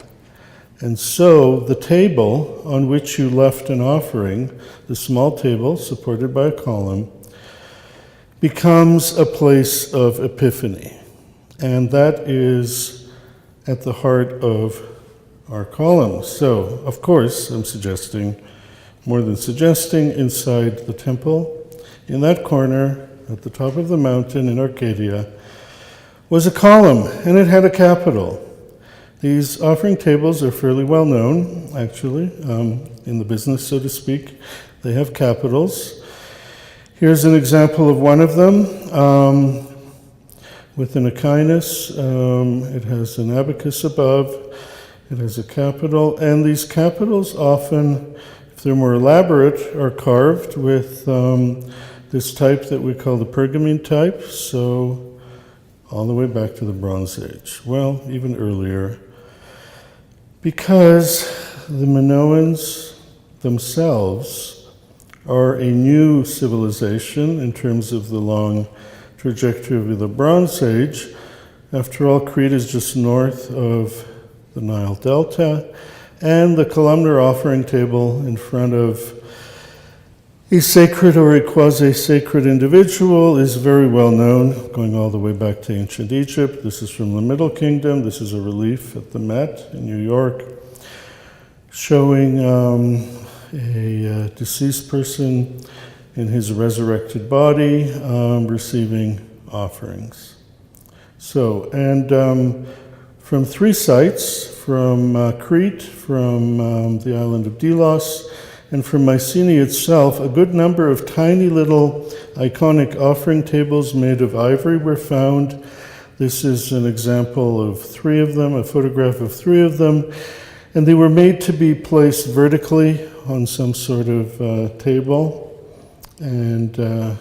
And so the table on which you left an offering, the small table supported by a column, becomes a place of epiphany. And that is at the heart of our column. So, of course, I'm suggesting, more than suggesting, inside the temple, in that corner, at the top of the mountain in Arcadia, was a column, and it had a capital. These offering tables are fairly well known, actually, in the business, so to speak. They have capitals. Here's an example of one of them. With an echinus, it has an abacus above, it has a capital, and these capitals often, if they're more elaborate, are carved with this type that we call the pergamene type, so all the way back to the Bronze Age. Well, even earlier, because the Minoans themselves are a new civilization in terms of the long trajectory of the Bronze Age. After all, Crete is just north of the Nile Delta, and the columnar offering table in front of a sacred or a quasi-sacred individual is very well known, going all the way back to ancient Egypt. This is from the Middle Kingdom. This is a relief at the Met in New York, showing a deceased person in his resurrected body receiving offerings. So, and from three sites, from Crete, from the island of Delos, and from Mycenae itself, a good number of tiny little iconic offering tables made of ivory were found. This is an example of three of them, a photograph of three of them, and they were made to be placed vertically on some sort of table. And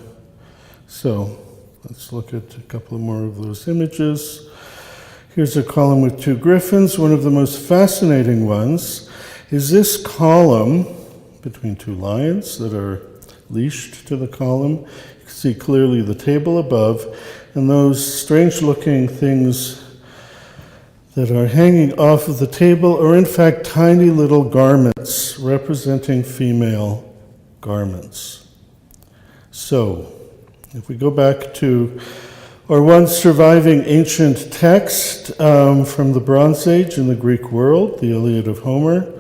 so let's look at a couple more of those images. Here's a column with two griffins. One of the most fascinating ones is this column between two lions that are leashed to the column. You can see clearly the table above, and those strange-looking things that are hanging off of the table are in fact tiny little garments representing female garments. So, if we go back to our one surviving ancient text from the Bronze Age in the Greek world, the Iliad of Homer,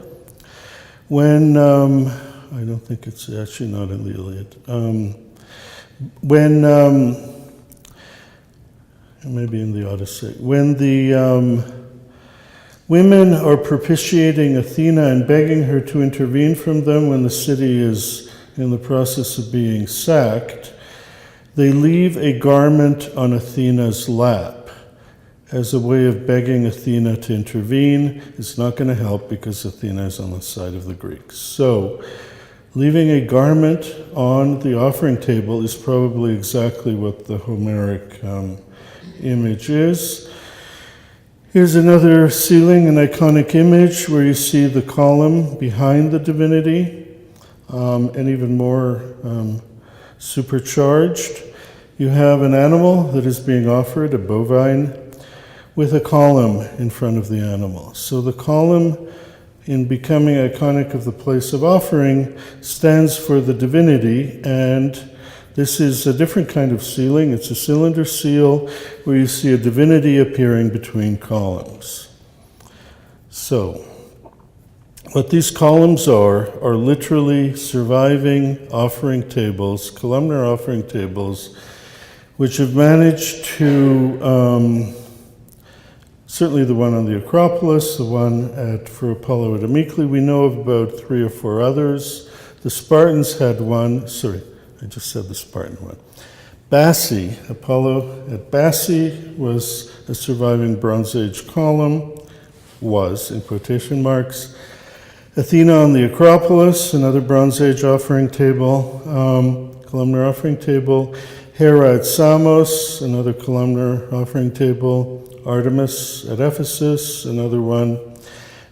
when, I don't think it's actually not in the Iliad, when, maybe in the Odyssey, when the women are propitiating Athena and begging her to intervene from them when the city is in the process of being sacked, they leave a garment on Athena's lap. as a way of begging Athena to intervene. It's not going to help because Athena is on the side of the Greeks. So, leaving a garment on the offering table is probably exactly what the Homeric image is. Here's another ceiling, an iconic image where you see the column behind the divinity, and even more supercharged. You have an animal that is being offered, a bovine, with a column in front of the animal. So the column, in becoming iconic of the place of offering, stands for the divinity, and this is a different kind of ceiling. It's a cylinder seal where you see a divinity appearing between columns. So, what these columns are literally surviving offering tables, columnar offering tables, which have managed to, certainly the one on the Acropolis, the one for Apollo at Amyclae, we know of about 3 or 4 others. The Spartans had one, I just said the Spartan one. Apollo at Bassae was a surviving Bronze Age column, was in quotation marks. Athena on the Acropolis, another Bronze Age offering table, columnar offering table. Hera at Samos, another columnar offering table. Artemis at Ephesus, another one.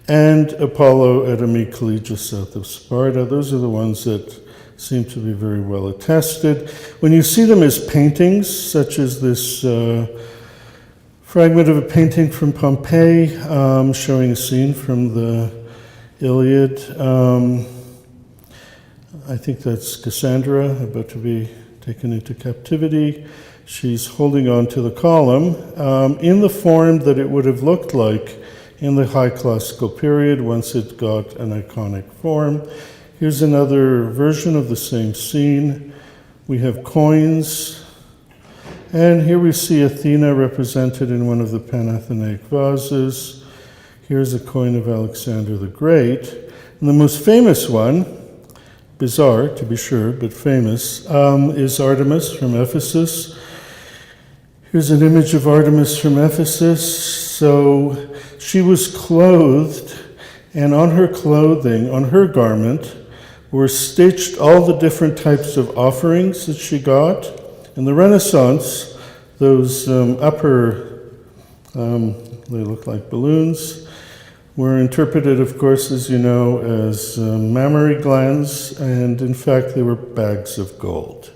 And Apollo at Amyclae, just south of Sparta. Those are the ones that seem to be very well attested. When you see them as paintings, such as this fragment of a painting from Pompeii showing a scene from the Iliad, I think that's Cassandra about to be taken into captivity. She's holding on to the column in the form that it would have looked like in the High Classical period once it got an iconic form. Here's another version of the same scene. We have coins, and here we see Athena represented in one of the Panathenaic vases. Here's a coin of Alexander the Great. And the most famous one, bizarre to be sure, but famous, is Artemis from Ephesus. Here's an image of Artemis from Ephesus. So she was clothed, and on her clothing, on her garment, were stitched all the different types of offerings that she got. In the Renaissance, those upper, they look like balloons, were interpreted, of course, as you know, as mammary glands, and in fact, they were bags of gold.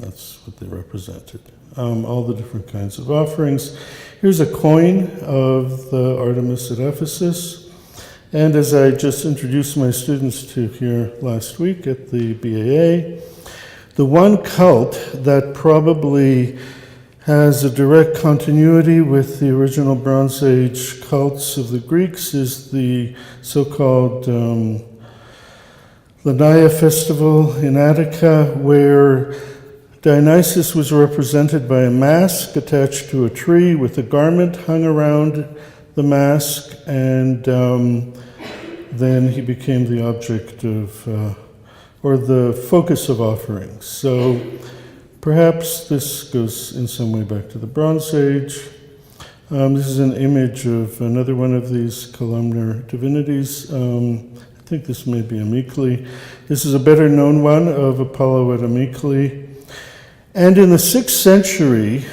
That's what they represented. All the different kinds of offerings. Here's a coin of the Artemis at Ephesus. And as I just introduced my students to here last week at the BAA, the one cult that probably has a direct continuity with the original Bronze Age cults of the Greeks is the so-called Lanaya festival in Attica, where Dionysus was represented by a mask attached to a tree with a garment hung around the mask, and then he became the object of, or the focus of offerings. So perhaps this goes in some way back to the Bronze Age. This is an image of another one of these columnar divinities. I think this may be Amyclae. This is a better known one of Apollo at Amyclae. And in the 6th century,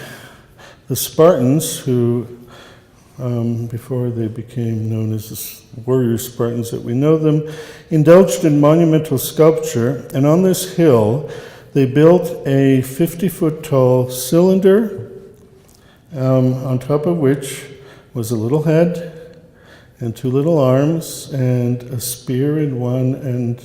the Spartans, who before they became known as the warrior Spartans that we know them, indulged in monumental sculpture, and on this hill they built a 50-foot tall cylinder on top of which was a little head and 2 little arms and a spear in one and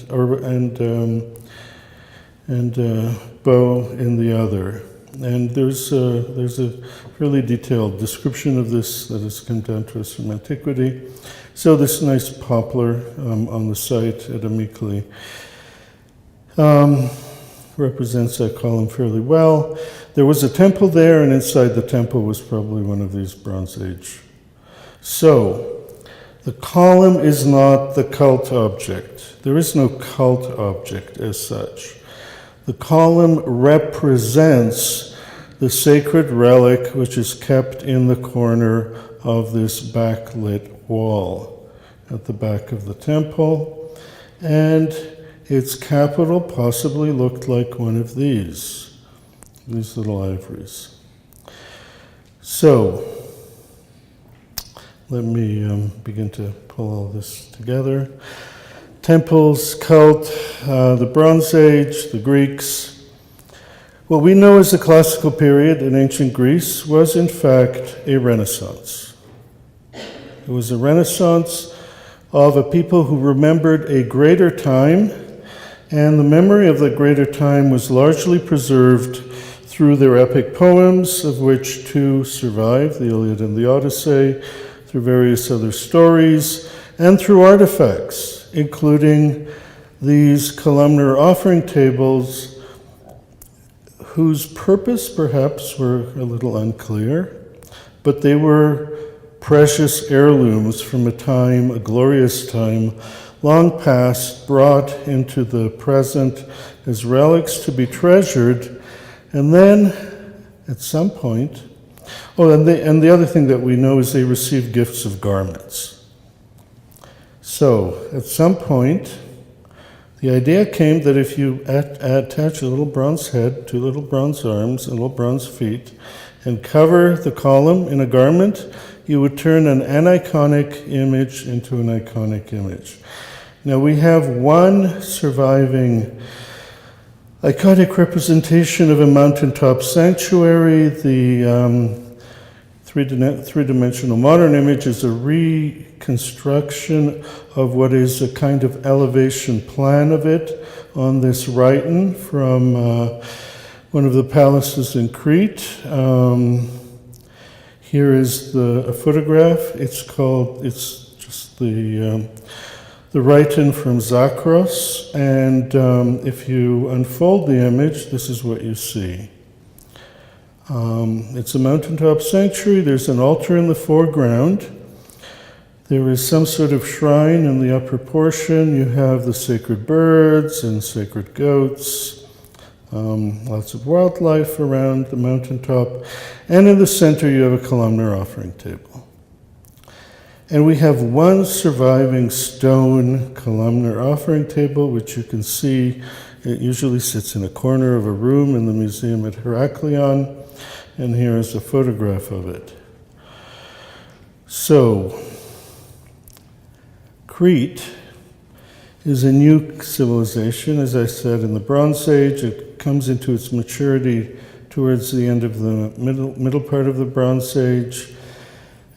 bow in the other. And there's a really detailed description of this that has come down to us from Antiquity. So this nice poplar on the site at Amyclae represents that column fairly well. There was a temple there, and inside the temple was probably one of these Bronze Age. So the column is not the cult object. There is no cult object as such. The column represents the sacred relic which is kept in the corner of this backlit wall at the back of the temple, and its capital possibly looked like one of these little ivories. So, let me begin to pull all this together. Temples, cult, the Bronze Age, the Greeks. What we know as the classical period in ancient Greece was in fact a renaissance. It was a renaissance of a people who remembered a greater time, and the memory of the greater time was largely preserved through their epic poems, of which two survive, the Iliad and the Odyssey, through various other stories, and through artifacts, including these columnar offering tables, whose purpose perhaps were a little unclear, but they were precious heirlooms from a time, a glorious time, long past, brought into the present as relics to be treasured, and then at some point, and the other thing that we know is they received gifts of garments. So, at some point, the idea came that if you attach a little bronze head, two little bronze arms, and little bronze feet, and cover the column in a garment, you would turn an aniconic image into an iconic image. Now, we have one surviving iconic representation of a mountaintop sanctuary. The three-dimensional modern image is a reconstruction of what is a kind of elevation plan of it on this Rhyton from one of the palaces in Crete. Here is a photograph. It's just the Rhyton from Zakros, and if you unfold the image, this is what you see. It's a mountaintop sanctuary. There's an altar in the foreground. There is some sort of shrine in the upper portion. You have the sacred birds and sacred goats, lots of wildlife around the mountaintop, and in the center you have a columnar offering table. And we have one surviving stone columnar offering table, which you can see. It usually sits in a corner of a room in the museum at Heraklion, and here is a photograph of it. So, Crete is a new civilization, as I said, in the Bronze Age. It comes into its maturity towards the end of the middle part of the Bronze Age.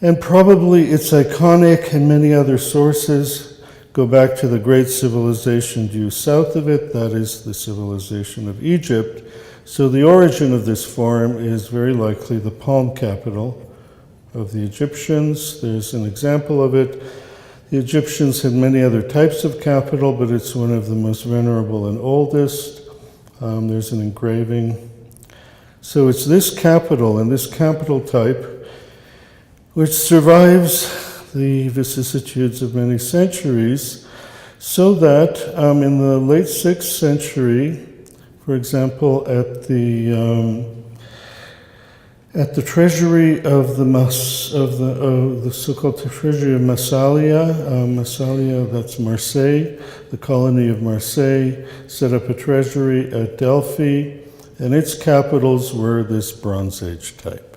And probably its iconic and many other sources go back to the great civilization due south of it, that is the civilization of Egypt. So the origin of this form is very likely the palm capital of the Egyptians. There's an example of it. The Egyptians had many other types of capital, but it's one of the most venerable and oldest. There's an engraving. So it's this capital and this capital type which survives the vicissitudes of many centuries, so that in the late 6th century, for example, at the treasury of the so-called treasury of Massalia, Massalia, that's Marseille, the colony of Marseille, set up a treasury at Delphi, and its capitals were this Bronze Age type.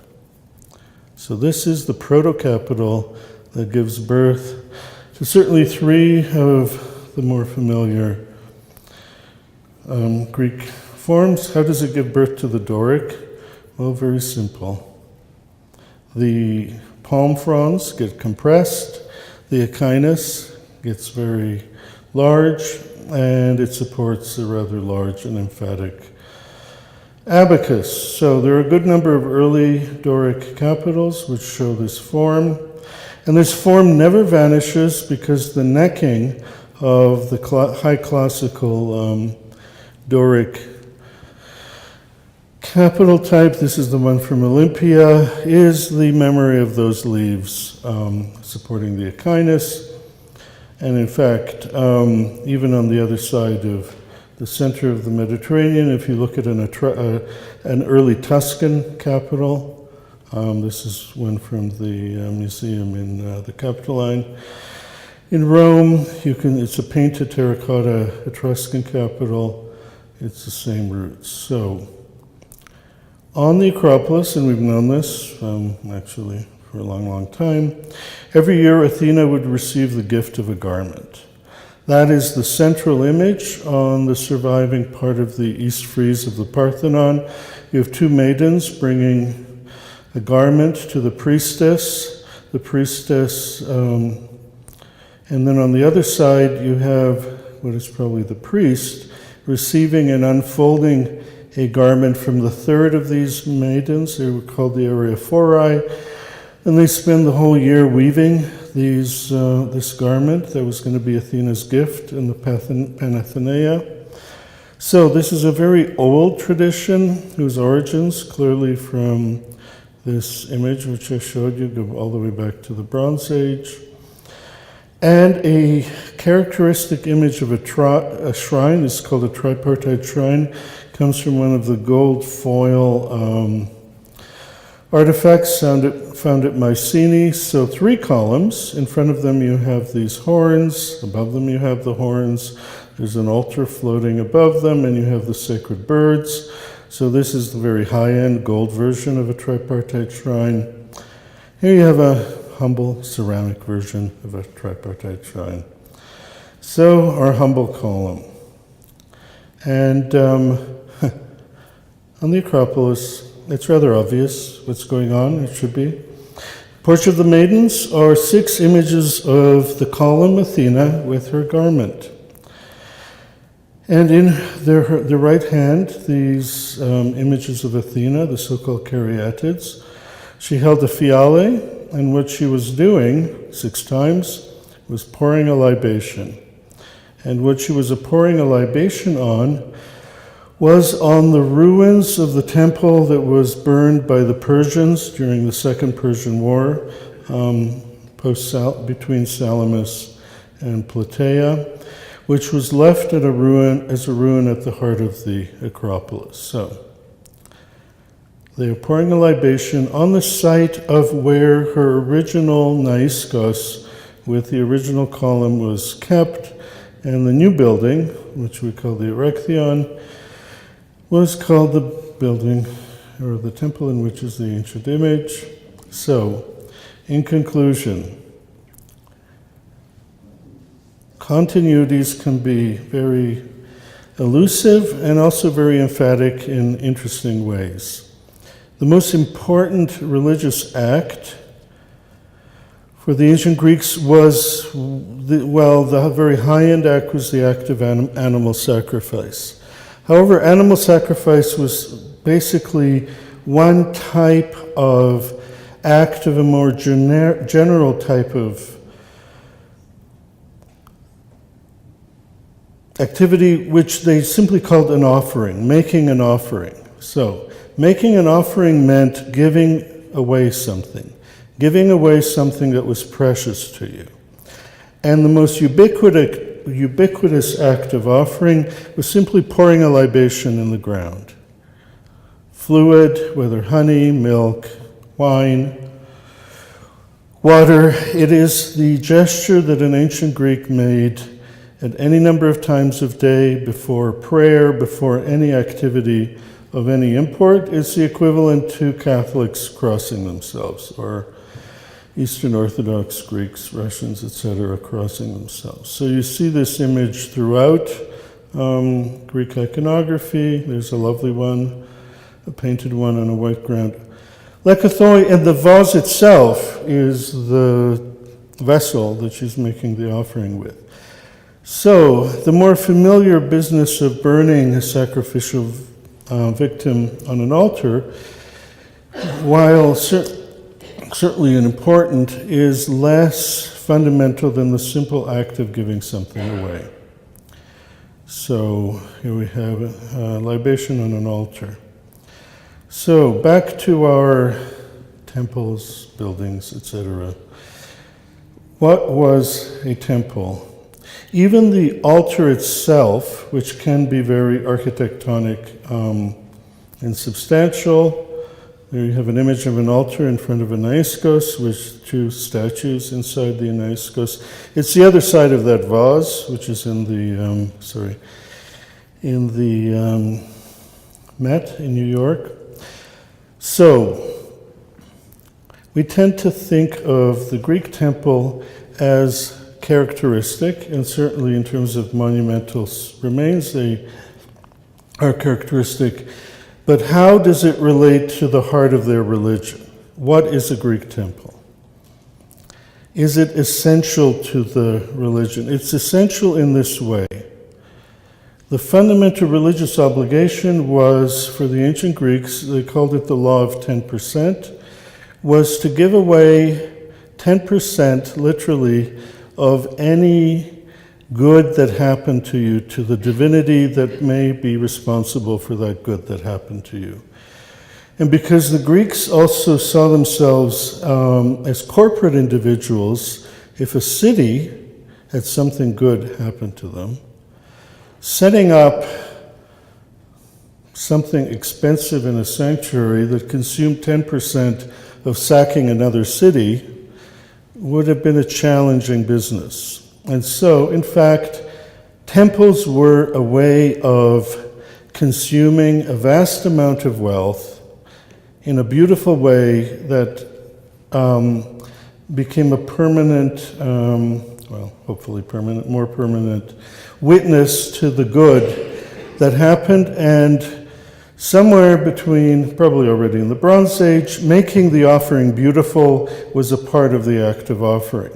So this is the proto-capital that gives birth to certainly three of the more familiar Greek forms. How does it give birth to the Doric? Well, very simple. The palm fronds get compressed, the echinus gets very large, and it supports a rather large and emphatic abacus. So there are a good number of early Doric capitals which show this form. And this form never vanishes because the necking of the high classical Doric capital type, this is the one from Olympia, is the memory of those leaves supporting the echinus. And in fact, even on the other side of the center of the Mediterranean. If you look at an early Tuscan capital, this is one from the museum in the Capitoline. In Rome, it's a painted terracotta Etruscan capital. It's the same roots. So, on the Acropolis, and we've known this actually for a long, long time, every year Athena would receive the gift of a garment. That is the central image on the surviving part of the east frieze of the Parthenon. You have two maidens bringing a garment to the priestess. The priestess, and then on the other side you have what is probably the priest receiving and unfolding a garment from the third of these maidens. They were called the Areophori, and they spend the whole year weaving this garment that was going to be Athena's gift in the Panathenaea. So this is a very old tradition whose origins clearly from this image which I showed you go all the way back to the Bronze Age. And a characteristic image of a shrine is called a tripartite shrine. Comes from one of the gold foil artifacts found at Mycenae. So 3 columns. In front of them you have these horns. Above them you have the horns. There's an altar floating above them, and you have the sacred birds. So this is the very high-end gold version of a tripartite shrine. Here you have a humble ceramic version of a tripartite shrine. So our humble column. And on the Acropolis, it's rather obvious what's going on, it should be. Portrait of the maidens are 6 images of the column Athena with her garment. And in the right hand, these images of Athena, the so-called caryatids. She held a fiale, and what she was doing 6 times was pouring a libation. And what she was pouring a libation on was on the ruins of the temple that was burned by the Persians during the Second Persian War, between Salamis and Plataea, which was left as a ruin at the heart of the Acropolis. So they are pouring a libation on the site of where her original naiscos with the original column was kept, and the new building, which we call the Erechtheion, was called the building, or the temple in which is the ancient image. So, in conclusion, continuities can be very elusive and also very emphatic in interesting ways. The most important religious act for the ancient Greeks was, the very high-end act was the act of animal sacrifice. However, animal sacrifice was basically one type of act of a more general type of activity, which they simply called an offering, making an offering. So, making an offering meant giving away something that was precious to you. And the most ubiquitous act of offering was simply pouring a libation in the ground. Fluid, whether honey, milk, wine, water, it is the gesture that an ancient Greek made at any number of times of day, before prayer, before any activity of any import. It's the equivalent to Catholics crossing themselves, or Eastern Orthodox Greeks, Russians, etc., crossing themselves. So you see this image throughout Greek iconography. There's a lovely one, a painted one on a white ground. Lekathoi, and the vase itself is the vessel that she's making the offering with. So the more familiar business of burning a sacrificial victim on an altar, while certainly important, is less fundamental than the simple act of giving something away. So here we have a libation on an altar. So back to our temples, buildings, etc. What was a temple? Even the altar itself, which can be very architectonic and substantial. There you have an image of an altar in front of a naiscos with two statues inside the naiscos. It's the other side of that vase, which is in the Met in New York. So we tend to think of the Greek temple as characteristic, and certainly in terms of monumental remains, they are characteristic. But how does it relate to the heart of their religion? What is a Greek temple? Is it essential to the religion? It's essential in this way. The fundamental religious obligation was, for the ancient Greeks, they called it the law of 10%, was to give away 10%, literally, of any good that happened to you to the divinity that may be responsible for that good that happened to you. And because the Greeks also saw themselves as corporate individuals, if a city had something good happen to them, setting up something expensive in a sanctuary that consumed 10% of sacking another city would have been a challenging business. And so, in fact, temples were a way of consuming a vast amount of wealth in a beautiful way that became a permanent, hopefully permanent, more permanent witness to the good that happened. And somewhere between, probably already in the Bronze Age, making the offering beautiful was a part of the act of offering.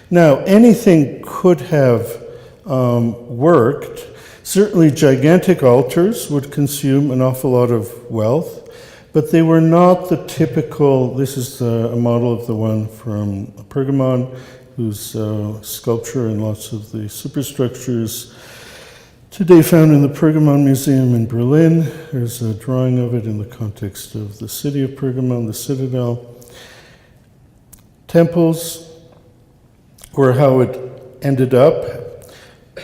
Now, anything could have worked. Certainly gigantic altars would consume an awful lot of wealth, but they were not the typical, this is a model of the one from Pergamon, whose sculpture and lots of the superstructures today found in the Pergamon Museum in Berlin. There's a drawing of it in the context of the city of Pergamon, the citadel. Temples were how it ended up.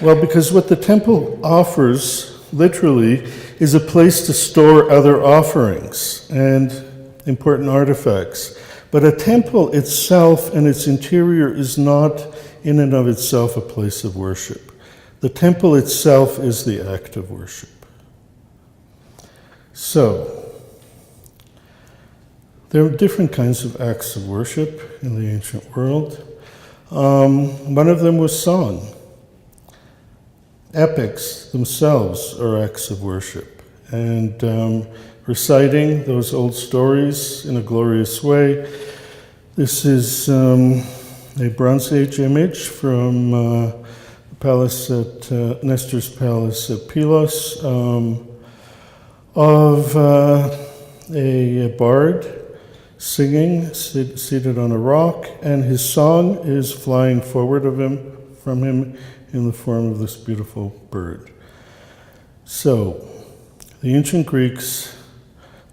Well, because what the temple offers, literally, is a place to store other offerings and important artifacts. But a temple itself and its interior is not in and of itself a place of worship. The temple itself is the act of worship. So, there are different kinds of acts of worship in the ancient world. One of them was song. Epics themselves are acts of worship. And reciting those old stories in a glorious way. This is a Bronze Age image from palace at Nestor's palace at Pylos of a bard singing, seated on a rock, and his song is flying forward from him in the form of this beautiful bird. So, the ancient Greeks,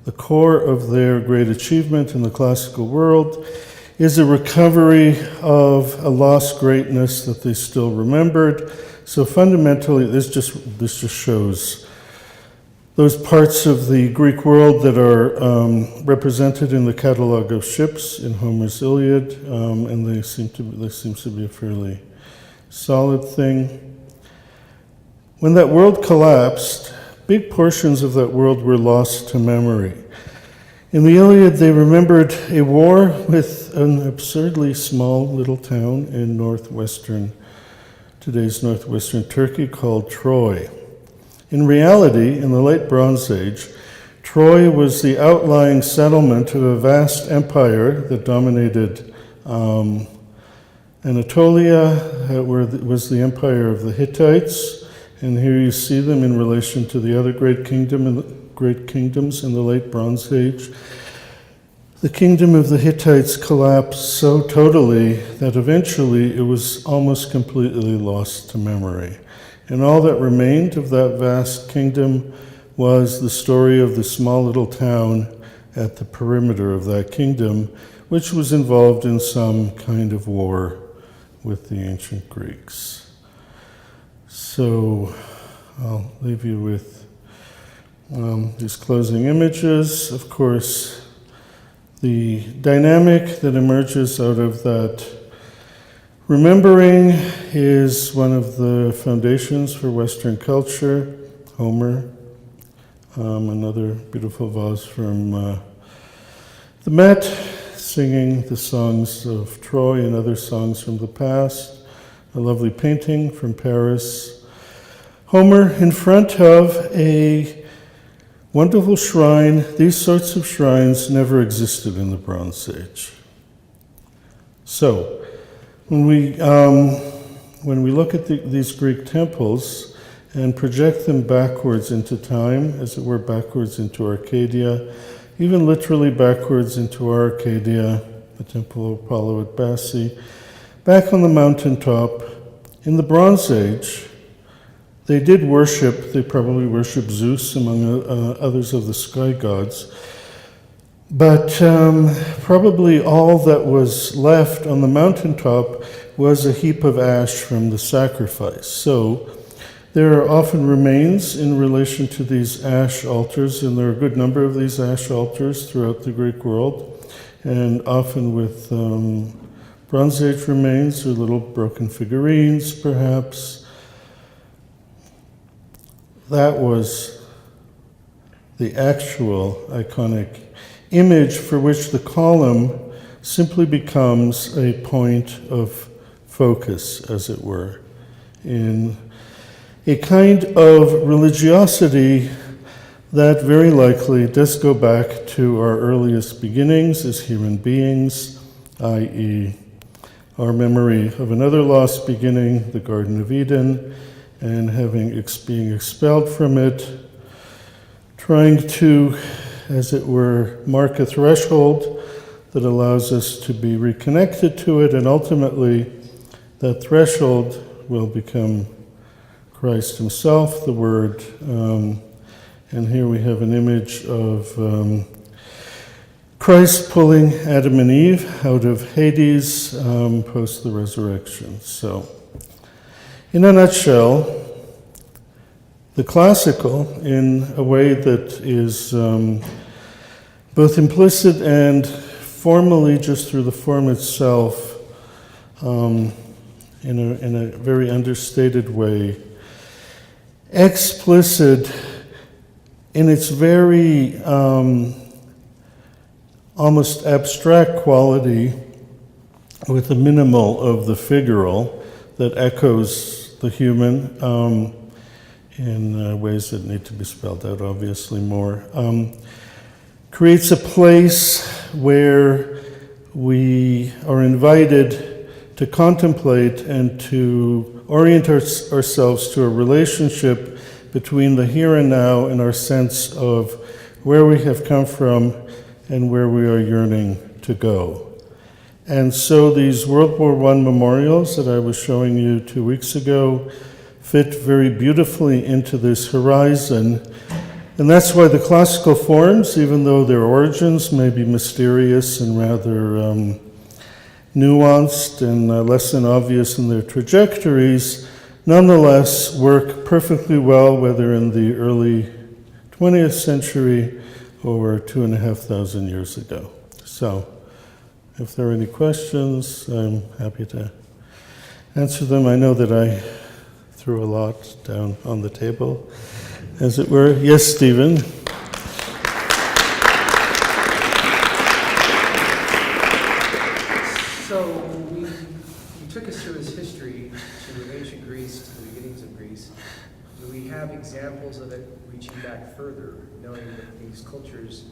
the core of their great achievement in the classical world is a recovery of a lost greatness that they still remembered. So fundamentally, this just shows those parts of the Greek world that are represented in the catalogue of ships in Homer's Iliad, and this seems to be a fairly solid thing. When that world collapsed, big portions of that world were lost to memory. In the Iliad, they remembered a war with an absurdly small little town in today's northwestern Turkey called Troy. In reality, in the late Bronze Age, Troy was the outlying settlement of a vast empire that dominated Anatolia, was the empire of the Hittites, and here you see them in relation to the other great kingdoms in the late Bronze Age. The kingdom of the Hittites collapsed so totally that eventually it was almost completely lost to memory. And all that remained of that vast kingdom was the story of the small little town at the perimeter of that kingdom, which was involved in some kind of war with the ancient Greeks. So I'll leave you with these closing images. Of course, the dynamic that emerges out of that remembering is one of the foundations for Western culture. Homer, another beautiful vase from the Met, singing the songs of Troy and other songs from the past. A lovely painting from Paris. Homer in front of a wonderful shrine. These sorts of shrines never existed in the Bronze Age. So, when we look at these Greek temples and project them backwards into time, as it were backwards into Arcadia, even literally backwards into Arcadia, the Temple of Apollo at Bassi, back on the mountaintop, in the Bronze Age, they probably worshiped Zeus among others of the sky gods, but probably all that was left on the mountaintop was a heap of ash from the sacrifice. So there are often remains in relation to these ash altars, and there are a good number of these ash altars throughout the Greek world, and often with Bronze Age remains or little broken figurines, perhaps. That was the actual iconic image for which the column simply becomes a point of focus, as it were, in a kind of religiosity that very likely does go back to our earliest beginnings as human beings, i.e., our memory of another lost beginning, the Garden of Eden, and being expelled from it, trying to, as it were, mark a threshold that allows us to be reconnected to it, and ultimately that threshold will become Christ himself, the Word. And here we have an image of Christ pulling Adam and Eve out of Hades post the resurrection. So, in a nutshell, the classical, in a way that is both implicit and formally just through the form itself, in a very understated way, explicit in its very almost abstract quality, with a minimal of the figural that echoes the human in ways that need to be spelled out obviously more, creates a place where we are invited to contemplate and to orient ourselves to a relationship between the here and now and our sense of where we have come from and where we are yearning to go. And so these World War I memorials that I was showing you 2 weeks ago fit very beautifully into this horizon. And that's why the classical forms, even though their origins may be mysterious and rather nuanced and less than obvious in their trajectories, nonetheless work perfectly well, whether in the early 20th century or 2,500 years ago. So, if there are any questions, I'm happy to answer them. I know that I threw a lot down on the table, as it were. Yes, Stephen? So you took us through his history to ancient Greece, to the beginnings of Greece. Do we have examples of it reaching back further, knowing that these cultures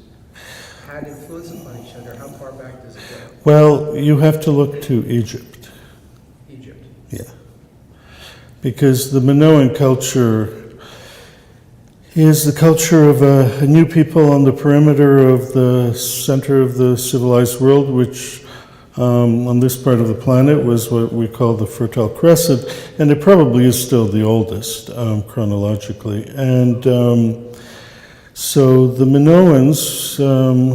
had influence upon each other? How far back does it go? Well, you have to look to Egypt. Egypt. Yeah. Because the Minoan culture is the culture of a new people on the perimeter of the center of the civilized world, which on this part of the planet was what we call the Fertile Crescent, and it probably is still the oldest chronologically. And so the Minoans,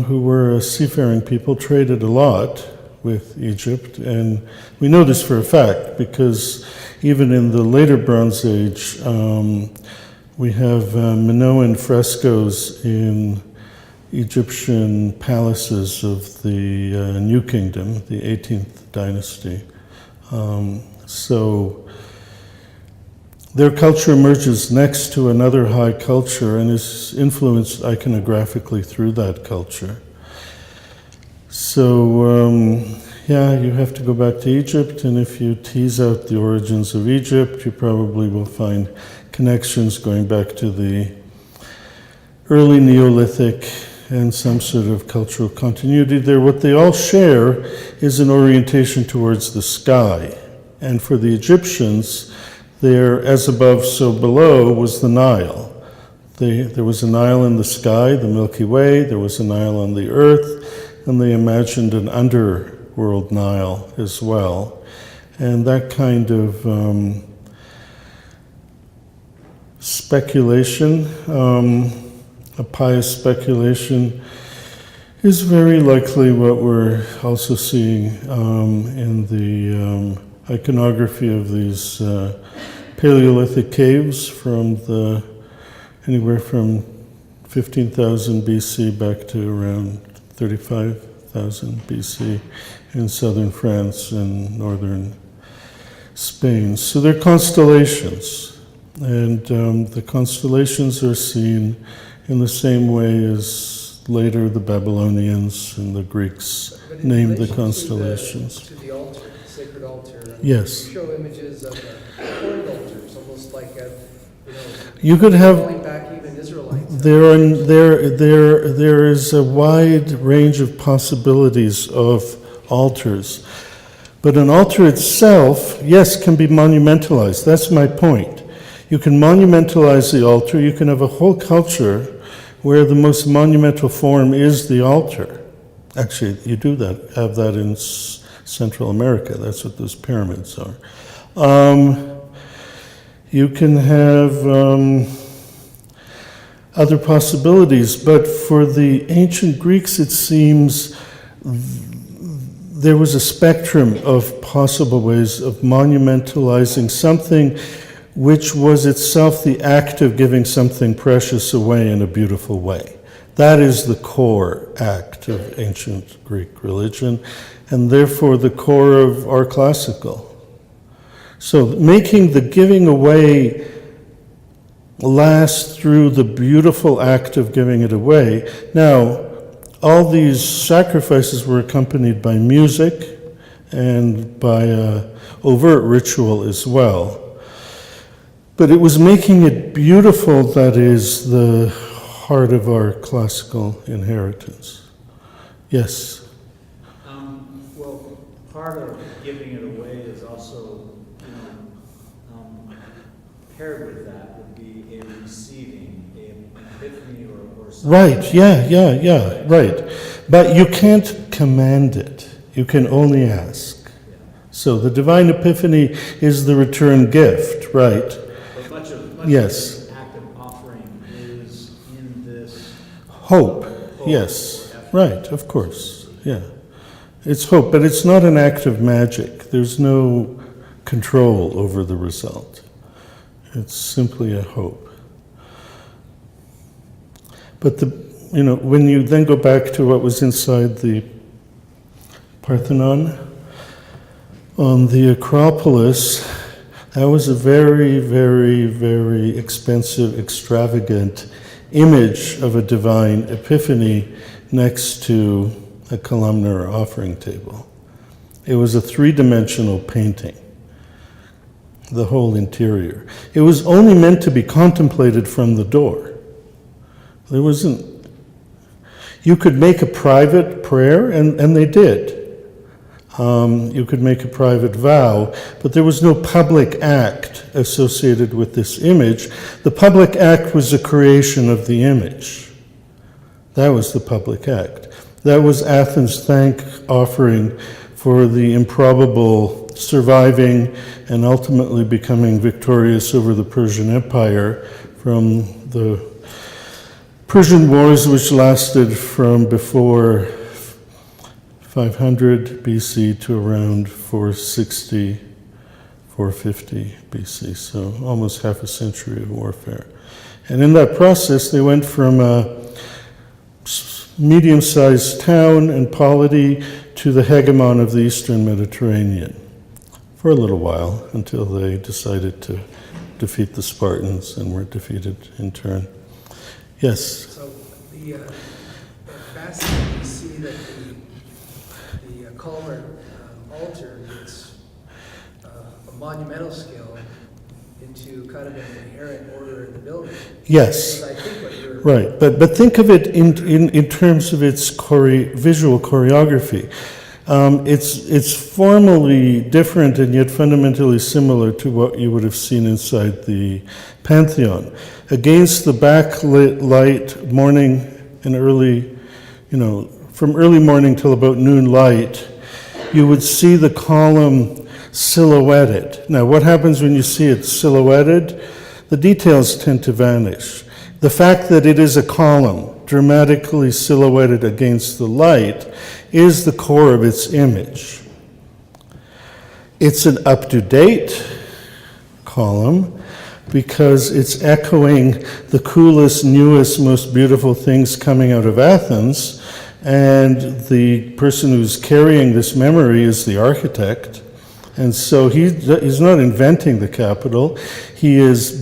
who were a seafaring people, traded a lot with Egypt, and we know this for a fact because even in the later Bronze Age, we have Minoan frescoes in Egyptian palaces of the New Kingdom, the 18th dynasty. So their culture emerges next to another high culture and is influenced iconographically through that culture. So, you have to go back to Egypt, and if you tease out the origins of Egypt, you probably will find connections going back to the early Neolithic and some sort of cultural continuity there. What they all share is an orientation towards the sky. And for the Egyptians, there, as above, so below, was the Nile. There was a Nile in the sky, the Milky Way, there was a Nile on the earth, and they imagined an underworld Nile as well. And that kind of speculation, a pious speculation, is very likely what we're also seeing in the iconography of these Paleolithic caves from anywhere from 15,000 BC back to around 35,000 BC in southern France and northern Spain. So they're constellations, and the constellations are seen in the same way as later the Babylonians and the Greeks named the constellations. To the altar, the sacred altar. Yes. You show images of corinth altars, almost like you could have. Going back even Israelites. There is a wide range of possibilities of altars, but an altar itself, yes, can be monumentalized. That's my point. You can monumentalize the altar. You can have a whole culture where the most monumental form is the altar. Actually, you do have that in Central America. That's what those pyramids are. You can have other possibilities, but for the ancient Greeks, it seems there was a spectrum of possible ways of monumentalizing something which was itself the act of giving something precious away in a beautiful way. That is the core act of ancient Greek religion, and therefore the core of our classical. So making the giving away last through the beautiful act of giving it away. Now, all these sacrifices were accompanied by music and by overt ritual as well. But it was making it beautiful that is the heart of our classical inheritance. Yes? Well, part of giving it away is also, paired with that would be a receiving, an epiphany or something. Right, yeah, right. But you can't command it. You can only ask. Yeah. So the divine epiphany is the return gift, right? But much Yes. of the act of offering is in this Hope, yes. Right, of course, yeah. It's hope, but it's not an act of magic. There's no control over the result. It's simply a hope. But when you then go back to what was inside the Parthenon, on the Acropolis, that was a very, very, very expensive, extravagant image of a divine epiphany next to a columnar offering table. It was a three-dimensional painting, the whole interior. It was only meant to be contemplated from the door. There wasn't. You could make a private prayer, and they did. You could make a private vow, but there was no public act associated with this image. The public act was the creation of the image. That was the public act. That was Athens' thank offering for the improbable surviving and ultimately becoming victorious over the Persian Empire from the Persian Wars, which lasted from before 500 BC to around 460 450 BC, so almost half a century of warfare. And in that process, they went from a medium-sized town and polity to the hegemon of the Eastern Mediterranean for a little while, until they decided to defeat the Spartans and were defeated in turn. Yes? So at Fascinating, we see that the Calmer altar gets a monumental scale into kind of an inherent order in the building. Yes. I think what you're... Right, but think of it in terms of its visual choreography. It's formally different and yet fundamentally similar to what you would have seen inside the Pantheon. Against the backlit light, morning and early, from early morning till about noon light, you would see the column silhouetted. Now, what happens when you see it silhouetted? The details tend to vanish. The fact that it is a column dramatically silhouetted against the light is the core of its image. It's an up-to-date column because it's echoing the coolest, newest, most beautiful things coming out of Athens, and the person who's carrying this memory is the architect. And so he's not inventing the capital. He is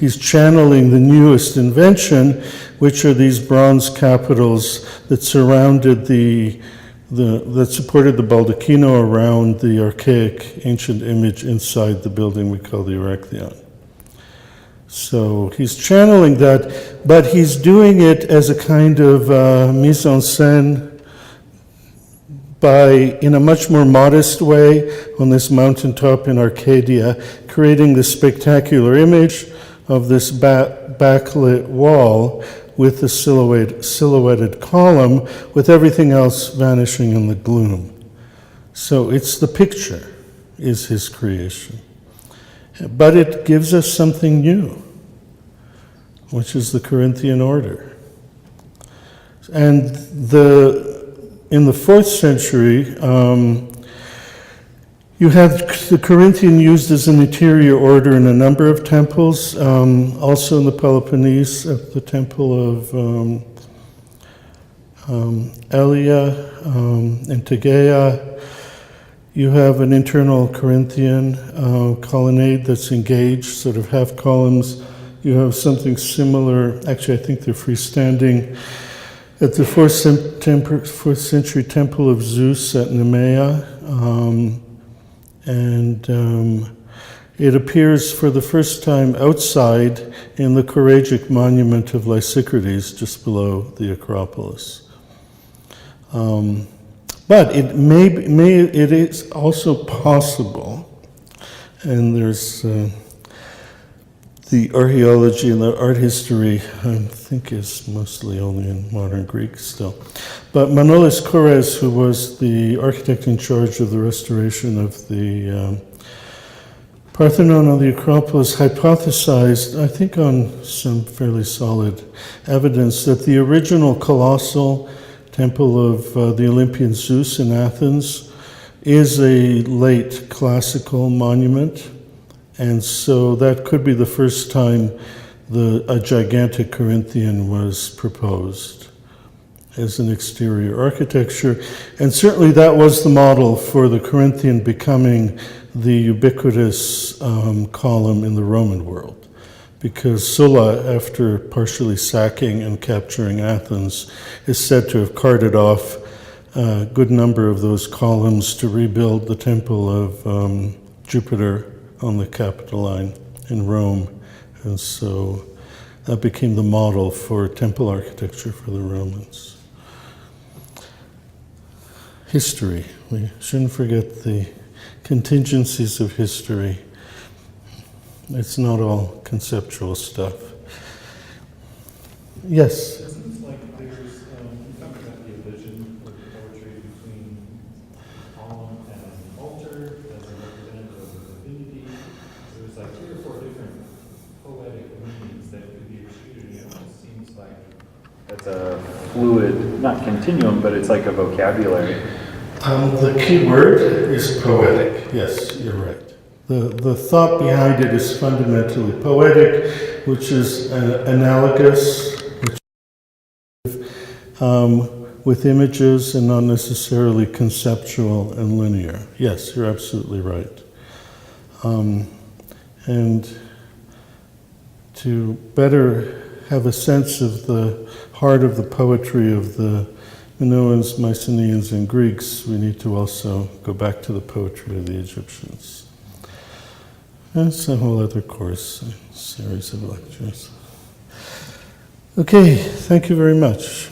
he's channeling the newest invention, which are these bronze capitals that surrounded that supported the baldacchino around the archaic ancient image inside the building we call the Erechtheion. So he's channeling that, but he's doing it as a kind of mise en scène in a much more modest way on this mountaintop in Arcadia, creating this spectacular image of this backlit wall with the silhouetted column, with everything else vanishing in the gloom. So it's the picture is his creation. But it gives us something new, which is the Corinthian Order. And in the 4th century, you had the Corinthian used as an interior order in a number of temples, also in the Peloponnese at the Temple of Iliad and Tegea. You have an internal Corinthian colonnade that's engaged, sort of half columns. You have something similar, actually I think they're freestanding, at the 4th century Temple of Zeus at Nemea. It appears for the first time outside in the Choragic monument of Lysicrates, just below the Acropolis. But it is also possible, and there's the archaeology and the art history, I think, is mostly only in modern Greek still. But Manolis Kores, who was the architect in charge of the restoration of the Parthenon on the Acropolis, hypothesized, I think on some fairly solid evidence, that the original colossal temple of the Olympian Zeus in Athens is a late classical monument. And so that could be the first time a gigantic Corinthian was proposed as an exterior architecture. And certainly that was the model for the Corinthian becoming the ubiquitous column in the Roman world. Because Sulla, after partially sacking and capturing Athens, is said to have carted off a good number of those columns to rebuild the temple of Jupiter on the Capitoline in Rome. And so that became the model for temple architecture for the Romans. History. We shouldn't forget the contingencies of history. It's not all conceptual stuff. Yes? Isn't it like there's, you talked about the division of poetry between column and altar as a representative of the divinity? So there's like 3 or 4 different poetic meanings that could be attributed. It almost seems like that's a fluid, not continuum, but it's like a vocabulary. The key word is poetic. Yes, you're right. The thought behind it is fundamentally poetic, which is analogous with images and not necessarily conceptual and linear. Yes, you're absolutely right. And to better have a sense of the heart of the poetry of the Minoans, Mycenaeans, and Greeks, we need to also go back to the poetry of the Egyptians. That's a whole other course, a series of lectures. Okay, thank you very much.